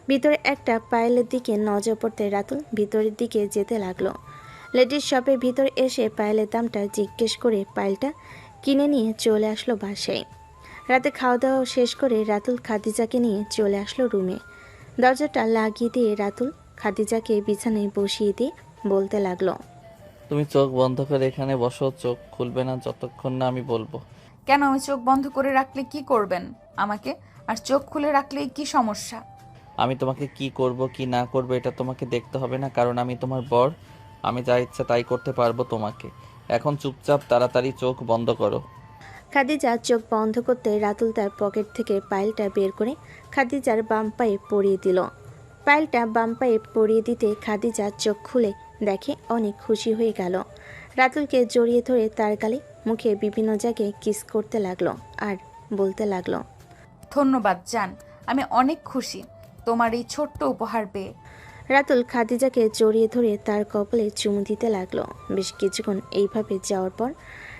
ভিতরে একটা পায়েলের দিকে নজর পড়তে রাতুল ভিতরের দিকে যেতে লাগলো। লেডিস শপের ভিতরে এসে পায়েলের দামটা জিজ্ঞেস করে পায়েলটা কিনে নিয়ে চলে আসলো বাসায়। রাতে খাওয়া দাওয়া শেষ করে রাতুল খাদিজাকে নিয়ে চলে আসলো রুমে। দরজাটা লাগিয়ে দিয়ে রাতুল খাদিজাকে বিছানায় বসিয়ে দিয়ে বলতে লাগলো, তুমি চোখ বন্ধ করে এখানে বসো, চোখ খুলবে না যতক্ষণ না আমি বলবো। কেন, আমি চোখ বন্ধ করে রাখলে কি করবেন আমাকে? আর চোখ খুলে রাখলেই কি সমস্যা? আমি তোমাকে কি করব কি না করব এটা তোমাকে দেখতে হবে না, কারণ আমি তোমার বর। আমি যা ইচ্ছা তাই করতে পারবো তোমাকে। এখন চুপচাপ তাড়াতাড়ি চোখ বন্ধ করো। খাদিজা চোখ বন্ধ করতে রাতুল তার পকেট থেকে পায়েলটা বের করে খাদিজার বাম পায়ে পরিয়ে দিল। পায়েলটা বাম পায়ে পরিয়ে দিতে খাদিজা চোখ খুলে দেখে অনেক খুশি হয়ে গেল। রাতুলকে জড়িয়ে ধরে তার গালে মুখে বিভিন্ন জায়গায় কিস করতে লাগলো আর বলতে লাগলো, ধন্যবাদ জান, আমি অনেক খুশি তোমার এই ছোট্ট উপহার পেয়ে। রাতুল খাদিজাকে জড়িয়ে ধরে তার কপালে চুমু দিতে লাগলো। বেশ কিছুক্ষণ এইভাবে যাওয়ার পর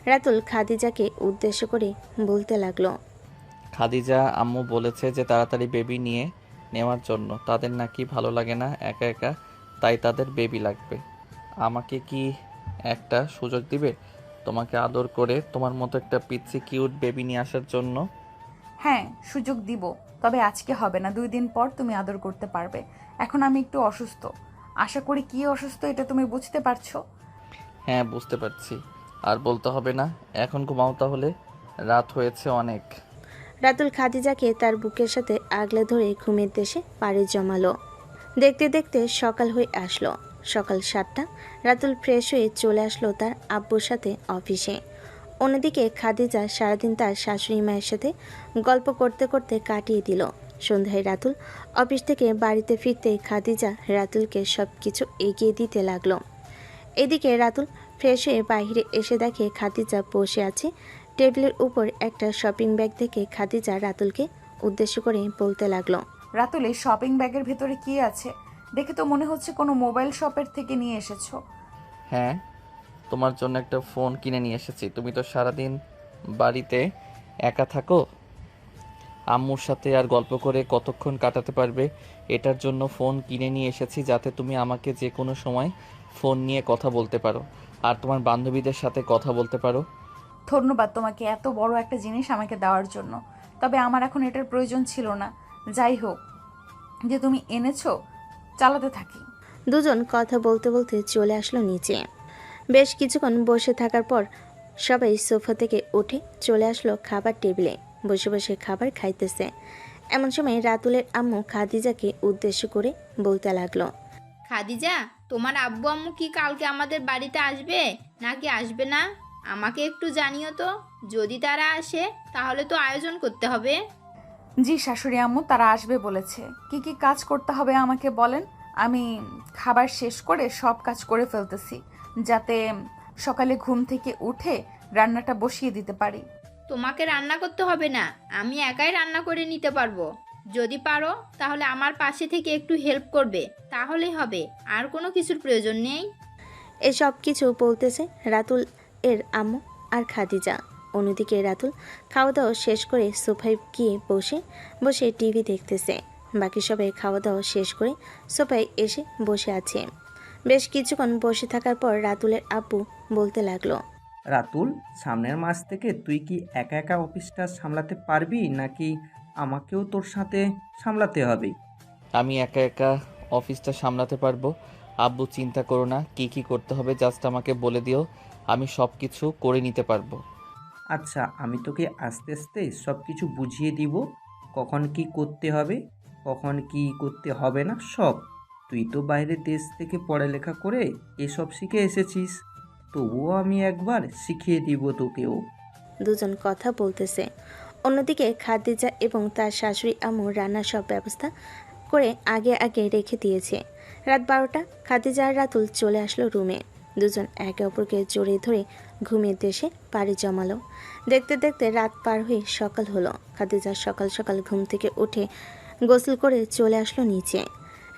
রাতুল খাদিজাকে উদ্দেশ্য করে বলতে লাগলো, খাদিজা আম্মু বলেছে যে তাড়াতাড়ি বেবি নিয়ে নেওয়ার জন্য। তাদের নাকি ভালো লাগে না একা একা, তাই তাদের বেবি লাগবে। আমাকে কি একটা সুযোগ দিবে তোমাকে আদর করে তোমার মতো একটা পিচ্ছি কিউট বেবি নিয়ে আসার জন্য? হ্যাঁ, সুযোগ দিব, তবে আজকে হবে না, 2 দিন পর তুমি আদর করতে পারবে। এখন আমি একটু অসুস্থ, আশা করি কি অসুস্থ এটা তুমি বুঝতে পারছো। হ্যাঁ বুঝতে পারছি, আর বলতে হবে না। এখন ঘুমাও তাহলে, রাত হয়েছে অনেক। রাতুল খাদিজাকে তার বুকের সাথে আগলে ধরে ঘুমের দেশে পাড়ি জমালো। দেখতে দেখতে সকাল হয়ে আসলো। সকাল 7টা। রাতুল ফ্রেশ হয়ে চলে আসলো তার আব্বুর সাথে অফিসে। অন্যদিকে খাদিজা সারাদিন তার শাশুড়ি মায়ের সাথে গল্প করতে করতে কাটিয়ে দিল। সন্ধ্যায় রাতুল অফিস থেকে বাড়িতে ফিরতে খাদিজা রাতুলকে সব কিছু এগিয়ে দিতে লাগলো। এদিকে রাতুল ফ্রেশ হয়ে বাইরে এসে দেখে খাদিজা বসে আছে। টেবিলের উপর একটা শপিং ব্যাগ দেখে খাদিজা রাতুলকে উদ্দেশ্য করে বলতে লাগলো, রাতুল, এই শপিং ব্যাগের ভেতরে কি আছে? দেখে তো মনে হচ্ছে কোনো মোবাইল শপের থেকে নিয়ে এসেছো। হ্যাঁ, তোমার জন্য একটা ফোন কিনে নিয়ে এসেছি। তুমি তো সারাদিন বাড়িতে একা থাকো, আম্মুর সাথে আর গল্প করে কতক্ষণ কাটাতে পারবে, এটার জন্য ফোন কিনে নিয়ে এসেছি যাতে তুমি আমাকে যে কোনো সময় ফোন নিয়ে কথা বলতে পারো আর তোমার বান্ধবীদের সাথে কথা বলতে পারো। ধন্যবাদ তোমাকে এত বড় একটা জিনিস আমাকে দেওয়ার জন্য, তবে আমার এখন এটার প্রয়োজন ছিল না। যাই হোক, যে তুমি এনেছো, চালাতে থাকি। দুজন কথা বলতে বলতে চলে আসলো নিচে। বেশ কিছুক্ষণ বসে থাকার পর সবাই সোফা থেকে উঠে চলে আসলো খাবার টেবিলে। বসে বসে খাবার খাইতেছে। এমন সময় রাতুলের আম্মু খাদিজাকে উদ্দেশ্য করে বলতে লাগলো, খাদিজা, তোমার আব্বু আম্মু কি কালকে আমাদের বাড়িতে আসবে নাকি আসবে না? আমাকে একটু জানিও তো। যদি তারা আসে তাহলে তো আয়োজন করতে হবে। জি শাশুড়ি আম্মু, তারা আসবে বলেছে। কি কি কাজ করতে হবে আমাকে বলেন, আমি খাবার শেষ করে সব কাজ করে ফেলতেছি, যাতে সকালে ঘুম থেকে উঠে রান্নাটা বসিয়ে দিতে পারি। তোমাকে রান্না করতে হবে না, আমি একাই রান্না করে নিতে পারবো। যদি পারো তাহলে আমার পাশে থেকে একটু হেল্প করবে, তাহলেই হবে, আর কোনো কিছুর প্রয়োজন নেই। এসব কিছু বলতেছে রাতুল এর আম্মু আর খাদিজা। অন্যদিকে রাতুল খাওয়া দাওয়া শেষ করে সোফায় গিয়ে বসে টিভি দেখতেছে। বাকি সবাই খাওয়া দাওয়া শেষ করে সোফায় এসে বসে আছে। বেশ কিছুক্ষণ বসে থাকার পর রাতুলের আব্বু বলতে লাগলো, রাতুল, সামনের মাস থেকে তুই কি একা একা অফিসটা সামলাতে পারবি নাকি আমাকেও তোর সাথে সামলাতে হবে? আমি একা একা অফিসটা সামলাতে পারবো আব্বু, চিন্তা করো না। কি কি করতে হবে জাস্ট আমাকে বলে দিও, আমি সব কিছু করে নিতে পারবো। আচ্ছা, আমি তোকে আস্তে আস্তে সব কিছু বুঝিয়ে দিব, কখন কি করতে হবে, কখন কি করতে হবে না সব। তুই তো বাইরের দেশ থেকে পড়ালেখা করে এসব শিখে এসেছিস, তবুও আমি একবার শিখিয়ে দিব তোকেও। দুজন কথা বলতেছে। অন্যদিকে খাদিজা এবং তার শাশুড়ি আম্মু রান্নার সব ব্যবস্থা করে আগে আগে রেখে দিয়েছে। রাত 12টা। খাদিজা আর রাতুল চলে আসলো রুমে। দুজন একে অপরকে জড়িয়ে ধরে ঘুমের দেশে পাড়ি জমালো। দেখতে দেখতে রাত পার হয়ে সকাল হলো। খাদিজা সকাল সকাল ঘুম থেকে উঠে গোসল করে চলে আসলো নিচে।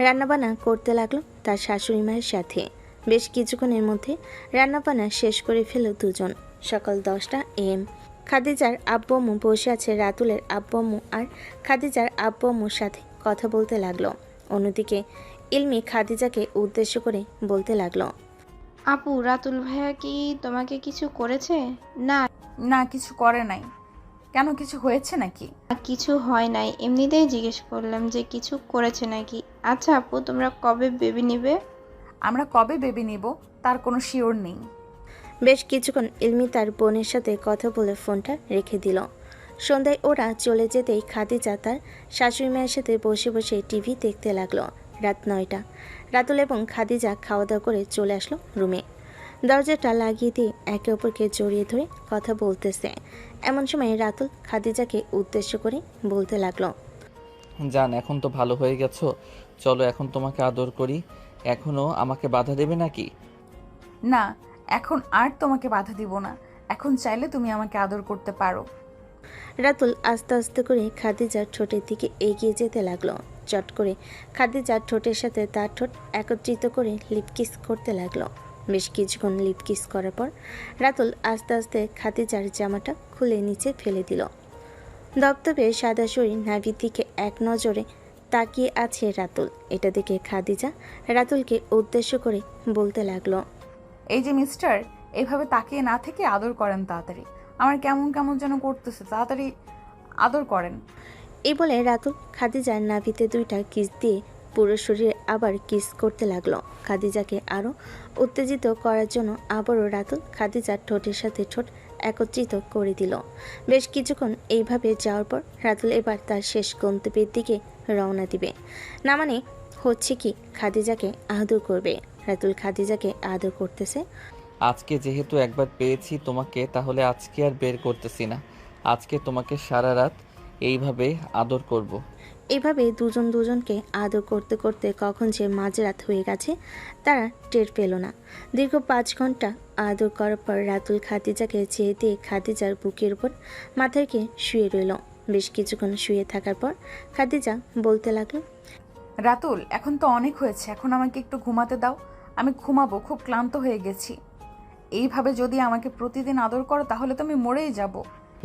রান্নাবান্না করতে লাগলো তার শাশুড়ি মায়ের সাথে। বেশ কিছুক্ষণের মধ্যে রান্নাবান্না শেষ করে ফেল দুজন। সকাল 10টা AM। খাদিজার আব্বু আম্মু বসে আছে। রাতুলের আব্বু আম্মু আর খাদিজার আব্বু আম্মুর সাথে কথা বলতে লাগলো। অন্যদিকে ইলমি খাদিজাকে উদ্দেশ্য করে বলতে লাগলো, আপু, রাতুল ভাইয়া কি তোমাকে কিছু করেছে? না, না, কিছু করে নাই। কেন, কিছু হয়েছে নাকি? কিছু হয় নাই, এমনিতেই জিজ্ঞেস করলাম যে কিছু করেছে নাকি। আচ্ছা আপু, তোমরা কবে বেবি নেবে? আমরা কবে বেবি নিব তার কোনো শিওর নেই। বেশ কিছুক্ষণ ইলমি তার বোনের সাথে কথা বলে ফোনটা রেখে দিল। সন্ধ্যায় ওরা চলে যেতেই খাদিজা তার শাশুড়ি মায়ের সাথে বসে বসে টিভি দেখতে লাগলো। রাত 9টা। রাতুল এবং খাদিজা খাওয়া দাওয়া করে চলে আসলো রুমে। দরজাটা লাগিয়ে দিয়ে একে অপরকে জড়িয়ে ধরে কথা বলতেছে। এমন সময় রাতুল খাদিজাকে উদ্দেশ্য করে বলতে লাগলো, জান, এখন তো ভালো হয়ে গেছো, চলো এখন তোমাকে আদর করি। এখনো আমাকে বাধা দেবে নাকি? না, এখন আর তোমাকে বাধা দিব না। এখন চাইলে তুমি আমাকে আদর করতে পারো। রাতুল আস্তে আস্তে করে খাদিজার ঠোঁটের দিকে এগিয়ে যেতে লাগলো। চট করে খাদিজার ঠোঁটের সাথে তার ঠোঁট একত্রিত করে লিপকিস করতে লাগলো। বেশ কিছুক্ষণ লিপকিস করার পর রাতুল আস্তে আস্তে খাদিজার জামাটা খুলে নিচে ফেলে দিল। দপ্তবে সাদা শরীর নাভির দিকে এক নজরে তাকিয়ে আছে রাতুল। এটা দেখে খাদিজা রাতুলকে উদ্দেশ্য করে বলতে লাগলো, এই যে মিস্টার, এইভাবে তাকিয়ে না থেকে আদর করেন তাড়াতাড়ি। আমার কেমন কেমন যেন করতেছে, তাড়াতাড়ি আদর করেন। এই বলে রাতুল খাদিজার নাভিতে 2টা কিস দিয়ে পুরো শরীরে আবার কিস করতে লাগলো। খাদিজাকে আরও উত্তেজিত করার জন্য আবারও রাতুল খাদিজার ঠোঁটের সাথে ঠোঁট একত্রিত করে দিল। বেশ কিছুক্ষণ এইভাবে যাওয়ার পর রাতুল এবার তার শেষ গন্তব্যের দিকে রওনা দিবে। না মানে হচ্ছে কি, খাদিজাকে আদর করবে। রাতুল খাদিজাকে আদর করতেছে। আজকে যেহেতু একবার পেয়েছি তোমাকে, তাহলে আজকে আর বের করতেছি না। আজকে তোমাকে সারা রাত এইভাবে আদর করব। এইভাবে দুজন দুজনকে আদর করতে করতে কখন যে মাঝরাত হয়ে গেছে তারা টের পেল না। দীর্ঘ 5 ঘন্টা আদর করার পর রাতুল খাদিজাকে চেয়ে দিয়ে খাদিজার বুকের উপর মাথা রেখে শুয়ে রইল। বেশ কিছুক্ষণ শুয়ে থাকার পর খাদিজা বলতে লাগলো, রাতুল, এখন তো অনেক হয়েছে, এখন আমাকে একটু ঘুমাতে দাও। আমি ঘুমাবো, খুব ক্লান্ত হয়ে গেছি। এইভাবে যদি আমাকে প্রতিদিন আদর করো তাহলে তো আমি মরেই যাব।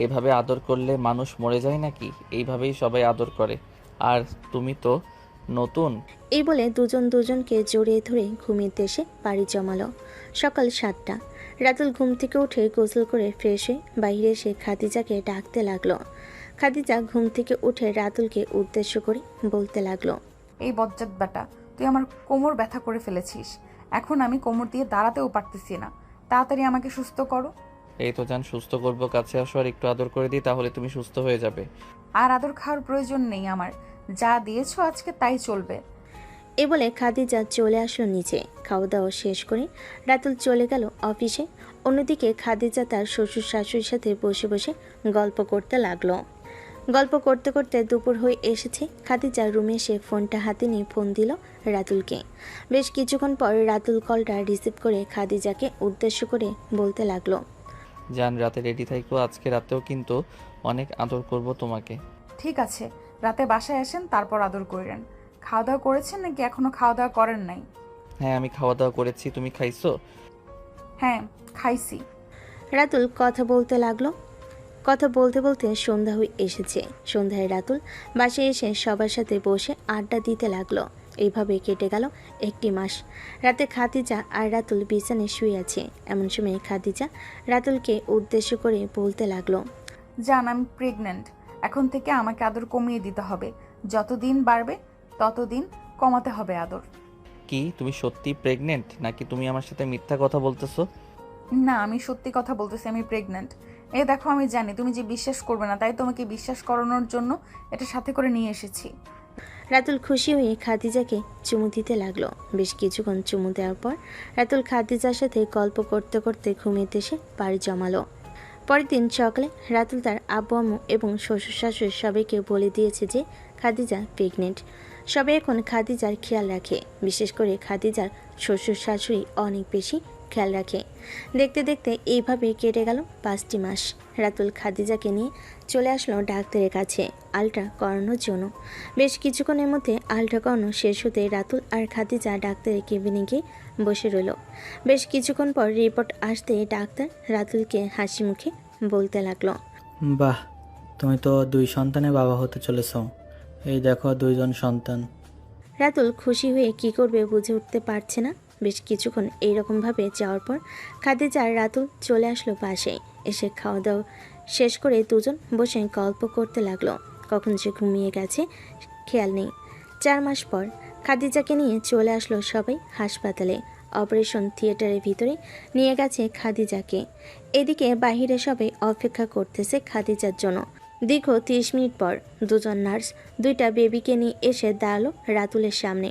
এভাবে আদর করলে মানুষ মরে যায় নাকি? এইভাবেই সবাই আদর করে। আর তুমি তো নতুন। এই বলে দুজন দুজনকে জড়িয়ে ধরে ঘুমের দেশে পাড়ি জমালো। সকাল 7টা। রাতুল ঘুম থেকে উঠে গোসল করে ফ্রেশ হয়ে বাইরে এসে খাদিজাকে ডাকতে লাগলো। খাদিজা ঘুম থেকে উঠে রাতুলকে উদ্দেশ্য করে বলতে লাগলো, এই বজ্জাত বেটা, তুই আমার কোমর ব্যথা করে ফেলেছিস। এখন আমি কোমর দিয়ে দাঁড়াতেও পারতেছি না। তাড়াতাড়ি আমাকে সুস্থ করো। এই তো জান, সুস্থ করবো, কাছে আসো আর একটু আদর করে দিই, তাহলে তুমি সুস্থ হয়ে যাবে। আর আদর খাওয়ার প্রয়োজন নেই আমার, যা দিয়েছো আজকে তাই চলবে। এ বলে খাদিজা চলে আসলো নিচে। খাওয়া দাওয়া শেষ করে রাতুল চলে গেল অফিসে। অন্যদিকে খাদিজা তার শ্বশুর শাশুড়ির সাথে বসে বসে গল্প করতে লাগলো। গল্প করতে করতে দুপুর হয়ে এসেছে। খাদিজা রুমে এসে ফোনটা হাতে নিয়ে ফোন দিল রাতুলকে। বেশ কিছুক্ষণ পর রাতুল কলটা রিসিভ করে খাদিজাকে উদ্দেশ্য করে বলতে লাগলো, জান, রাতে রেডি থাকো, আজকে রাতেও কিন্তু অনেক আদর করব তোমাকে। ঠিক আছে, রাতে বাসায় আসেন, তারপর আদর করেন। খাওয়া দাওয়া করেছেন নাকি এখনো খাওয়া দাওয়া করেন নাই? হ্যাঁ, আমি খাওয়া দাওয়া করেছি, তুমি খাইছো? হ্যাঁ, খাইছি। রাতুল কথা বলতে লাগলো। কথা বলতে বলতে সন্ধ্যা হয়ে এসেছে। সন্ধ্যায় রাতুল বাসায় এসে সবার সাথে বসে আড্ডা দিতে লাগলো। এইভাবে কেটে গেল 1 মাস। রাতে খাদিজা আর রাতুল বিছানায় শুয়ে আছে। এমন সময় খাদিজা রাতুলকে উদ্দেশ্য করে বলতে লাগলো, জান, আমি প্রেগন্যান্ট। এখন থেকে আমাকে আদর কমিয়ে দিতে হবে। যতদিন বাড়বে ততদিন কমাতে হবে আদর। কি তুমি সত্যি প্রেগনেন্ট নাকি তুমি আমার সাথে মিথ্যা কথা বলতেছো? না, আমি সত্যি কথা বলতেছি, আমি প্রেগন্যান্ট। এই দেখো, আমি জানি তুমি যে বিশ্বাস করবে না, তাই তোমাকে বিশ্বাস করানোর জন্য এটা সাথে করে নিয়ে এসেছি। রাতুল খুশি হয়ে খাদিজাকে চুমু দিতে লাগলো। বেশ কিছুক্ষণ চুমু দেওয়ার পর রাতুল খাদিজার সাথে গল্প করতে করতে ঘুমিয়ে এসে পাড়ি জমালো। পরের দিন সকালে রাতুল তার আব্বু আম্মু এবং শ্বশুর শাশুড়ি সবাইকে বলে দিয়েছে যে খাদিজা প্রেগনেন্ট। সবাই এখন খাদিজার খেয়াল রাখে। বিশেষ করে খাদিজার শ্বশুর শাশুড়ি অনেক বেশি খেয়াল রাখে। দেখতে দেখতে এইভাবে কেটে গেল 5টি মাস। রাতুল খাদিজাকে নিয়ে চলে আসলো ডাক্তারের কাছে আলট্রা করানোর জন্য। বেশ কিছুক্ষণের মধ্যে আলট্রা করানো শেষ হতে রাতুল আর খাদিজা ডাক্তারের কেবিনে গিয়ে বসে রইল। বেশ কিছুক্ষণ পর রিপোর্ট আসতে ডাক্তার রাতুলকে হাসি মুখে বলতে লাগলো, বাহ, তুমি তো 2 সন্তানের বাবা হতে চলেছ। এই দেখো 2 জন সন্তান। রাতুল খুশি হয়ে কি করবে বুঝে উঠতে পারছে না। বেশ কিছুক্ষণ এইরকমভাবে যাওয়ার পর খাদিজা আর রাতুল চলে আসলো পাশে। এসে খাওয়া দাওয়া শেষ করে দুজন বসে গল্প করতে লাগলো। কখন যে ঘুমিয়ে গেছে খেয়াল নেই। 4 মাস পর খাদিজাকে নিয়ে চলে আসলো সবাই হাসপাতালে। অপারেশন থিয়েটারের ভিতরে নিয়ে গেছে খাদিজাকে। এদিকে বাহিরে সবাই অপেক্ষা করতেছে খাদিজার জন্য। দীর্ঘ 30 মিনিট পর দুজন নার্স 2টা বেবিকে নিয়ে এসে দাঁড়ালো রাতুলের সামনে।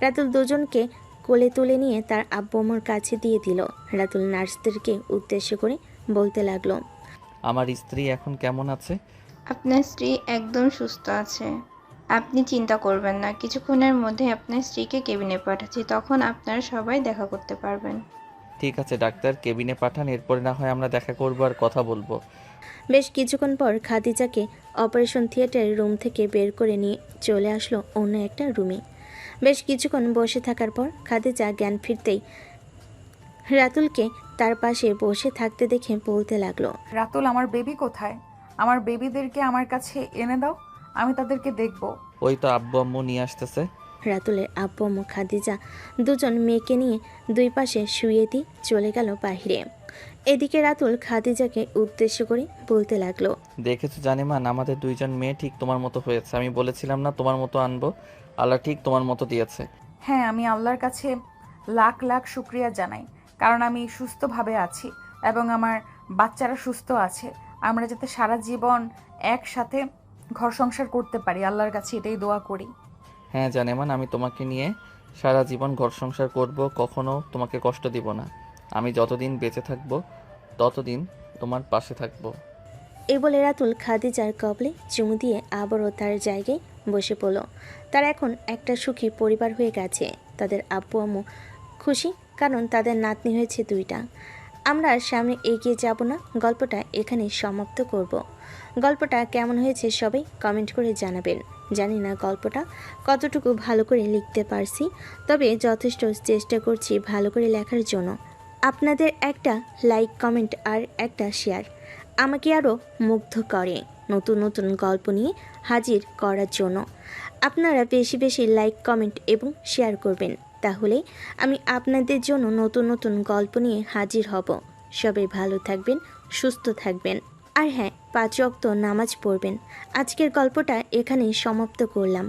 রাতুল দুজনকে কোলে তুলে নিয়ে তার আব্বু আম্মুর কাছে দিয়ে দিল। রাতুল নার্সদেরকে উদ্দেশ্য করে বলতে লাগলো, আমার স্ত্রী এখন কেমন আছে? আপনার স্ত্রী একদম সুস্থ আছে, আপনি চিন্তা করবেন না। কিছুক্ষণের মধ্যে আপনার স্ত্রীকে কেবিনে পাঠাচ্ছি, তখন আপনারা সবাই দেখা করতে পারবেন। ঠিক আছে ডাক্তার, কেবিনে পাঠান, এরপরে না হয় আমরা দেখা করবো আর কথা বলবো। বেশ কিছুক্ষণ পর খাদিজাকে অপারেশন থিয়েটারের রুম থেকে বের করে নিয়ে চলে আসলো অন্য একটা রুমে। বেশ কিছুক্ষণ বসে থাকার পর খাদিজা জ্ঞান ফিরতেই রাতুলকে তার পাশে বসে থাকতে দেখে বলতে লাগলো, রাতুল, আমার বেবি কোথায়? আমার বেবিদেরকে আমার কাছে এনে দাও, আমি তাদেরকে দেখব। ওই তো আব্বু আম্মু নিয়ে আসতেছে। রাতুলের আব্বু আম্মু খাদিজা দুজন মেয়েকে নিয়ে দুই পাশে শুয়ে দিয়ে চলে গেল বাইরে। এদিকে রাতুল খাদিজাকে উদ্দেশ্য করে বলতে লাগলো, দেখেছো জানেমান, আমাদের দুইজন মেয়ে ঠিক তোমার মতো হয়েছে। আমি বলেছিলাম না তোমার মতো আনবো, আল্লাহ ঠিক তোমার মতো দিয়েছে। হ্যাঁ, আমি আল্লাহর কাছে লাখ লাখ শুক্রিয়া জানাই, কারণ আমি সুস্থভাবে আছি এবং আমার বাচ্চারা সুস্থ আছে। আমরা যাতে সারা জীবন একসাথে ঘর সংসার করতে পারি, আল্লাহর কাছে এটাই দোয়া করি। হ্যাঁ জানেমান, আমি তোমাকে নিয়ে সারা জীবন ঘর সংসার করব, কখনো তোমাকে কষ্ট দিব না। আমি যতদিন বেঁচে থাকবো ততদিন তোমার পাশে থাকবো। এই বলে রাতুল খাদিজার কবলে চুমু দিয়ে আবারও তার জায়গায় বসে পড়ল। তারা এখন একটা সুখী পরিবার হয়ে গেছে। তাদের আব্বু আম্মু খুশি, কারণ তাদের নাতনি হয়েছে দুইটা। আমরা আর সামনে এগিয়ে যাব না, গল্পটা এখানেই সমাপ্ত করব। গল্পটা কেমন হয়েছে সবাই কমেন্ট করে জানাবেন। জানি না গল্পটা কতটুকু ভালো করে লিখতে পারছি, তবে যথেষ্ট চেষ্টা করছি ভালো করে লেখার জন্য। আপনাদের একটা লাইক, কমেন্ট আর একটা শেয়ার আমাকে আরও মুগ্ধ করে নতুন নতুন গল্প নিয়ে হাজির করার জন্য। আপনারা বেশি বেশি লাইক, কমেন্ট এবং শেয়ার করবেন, তাহলে আমি আপনাদের জন্য নতুন নতুন গল্প নিয়ে হাজির হব। সবাই ভালো থাকবেন, সুস্থ থাকবেন, আর হ্যাঁ, 5 ওয়াক্ত নামাজ পড়বেন। আজকের গল্পটা এখানেই সমাপ্ত করলাম।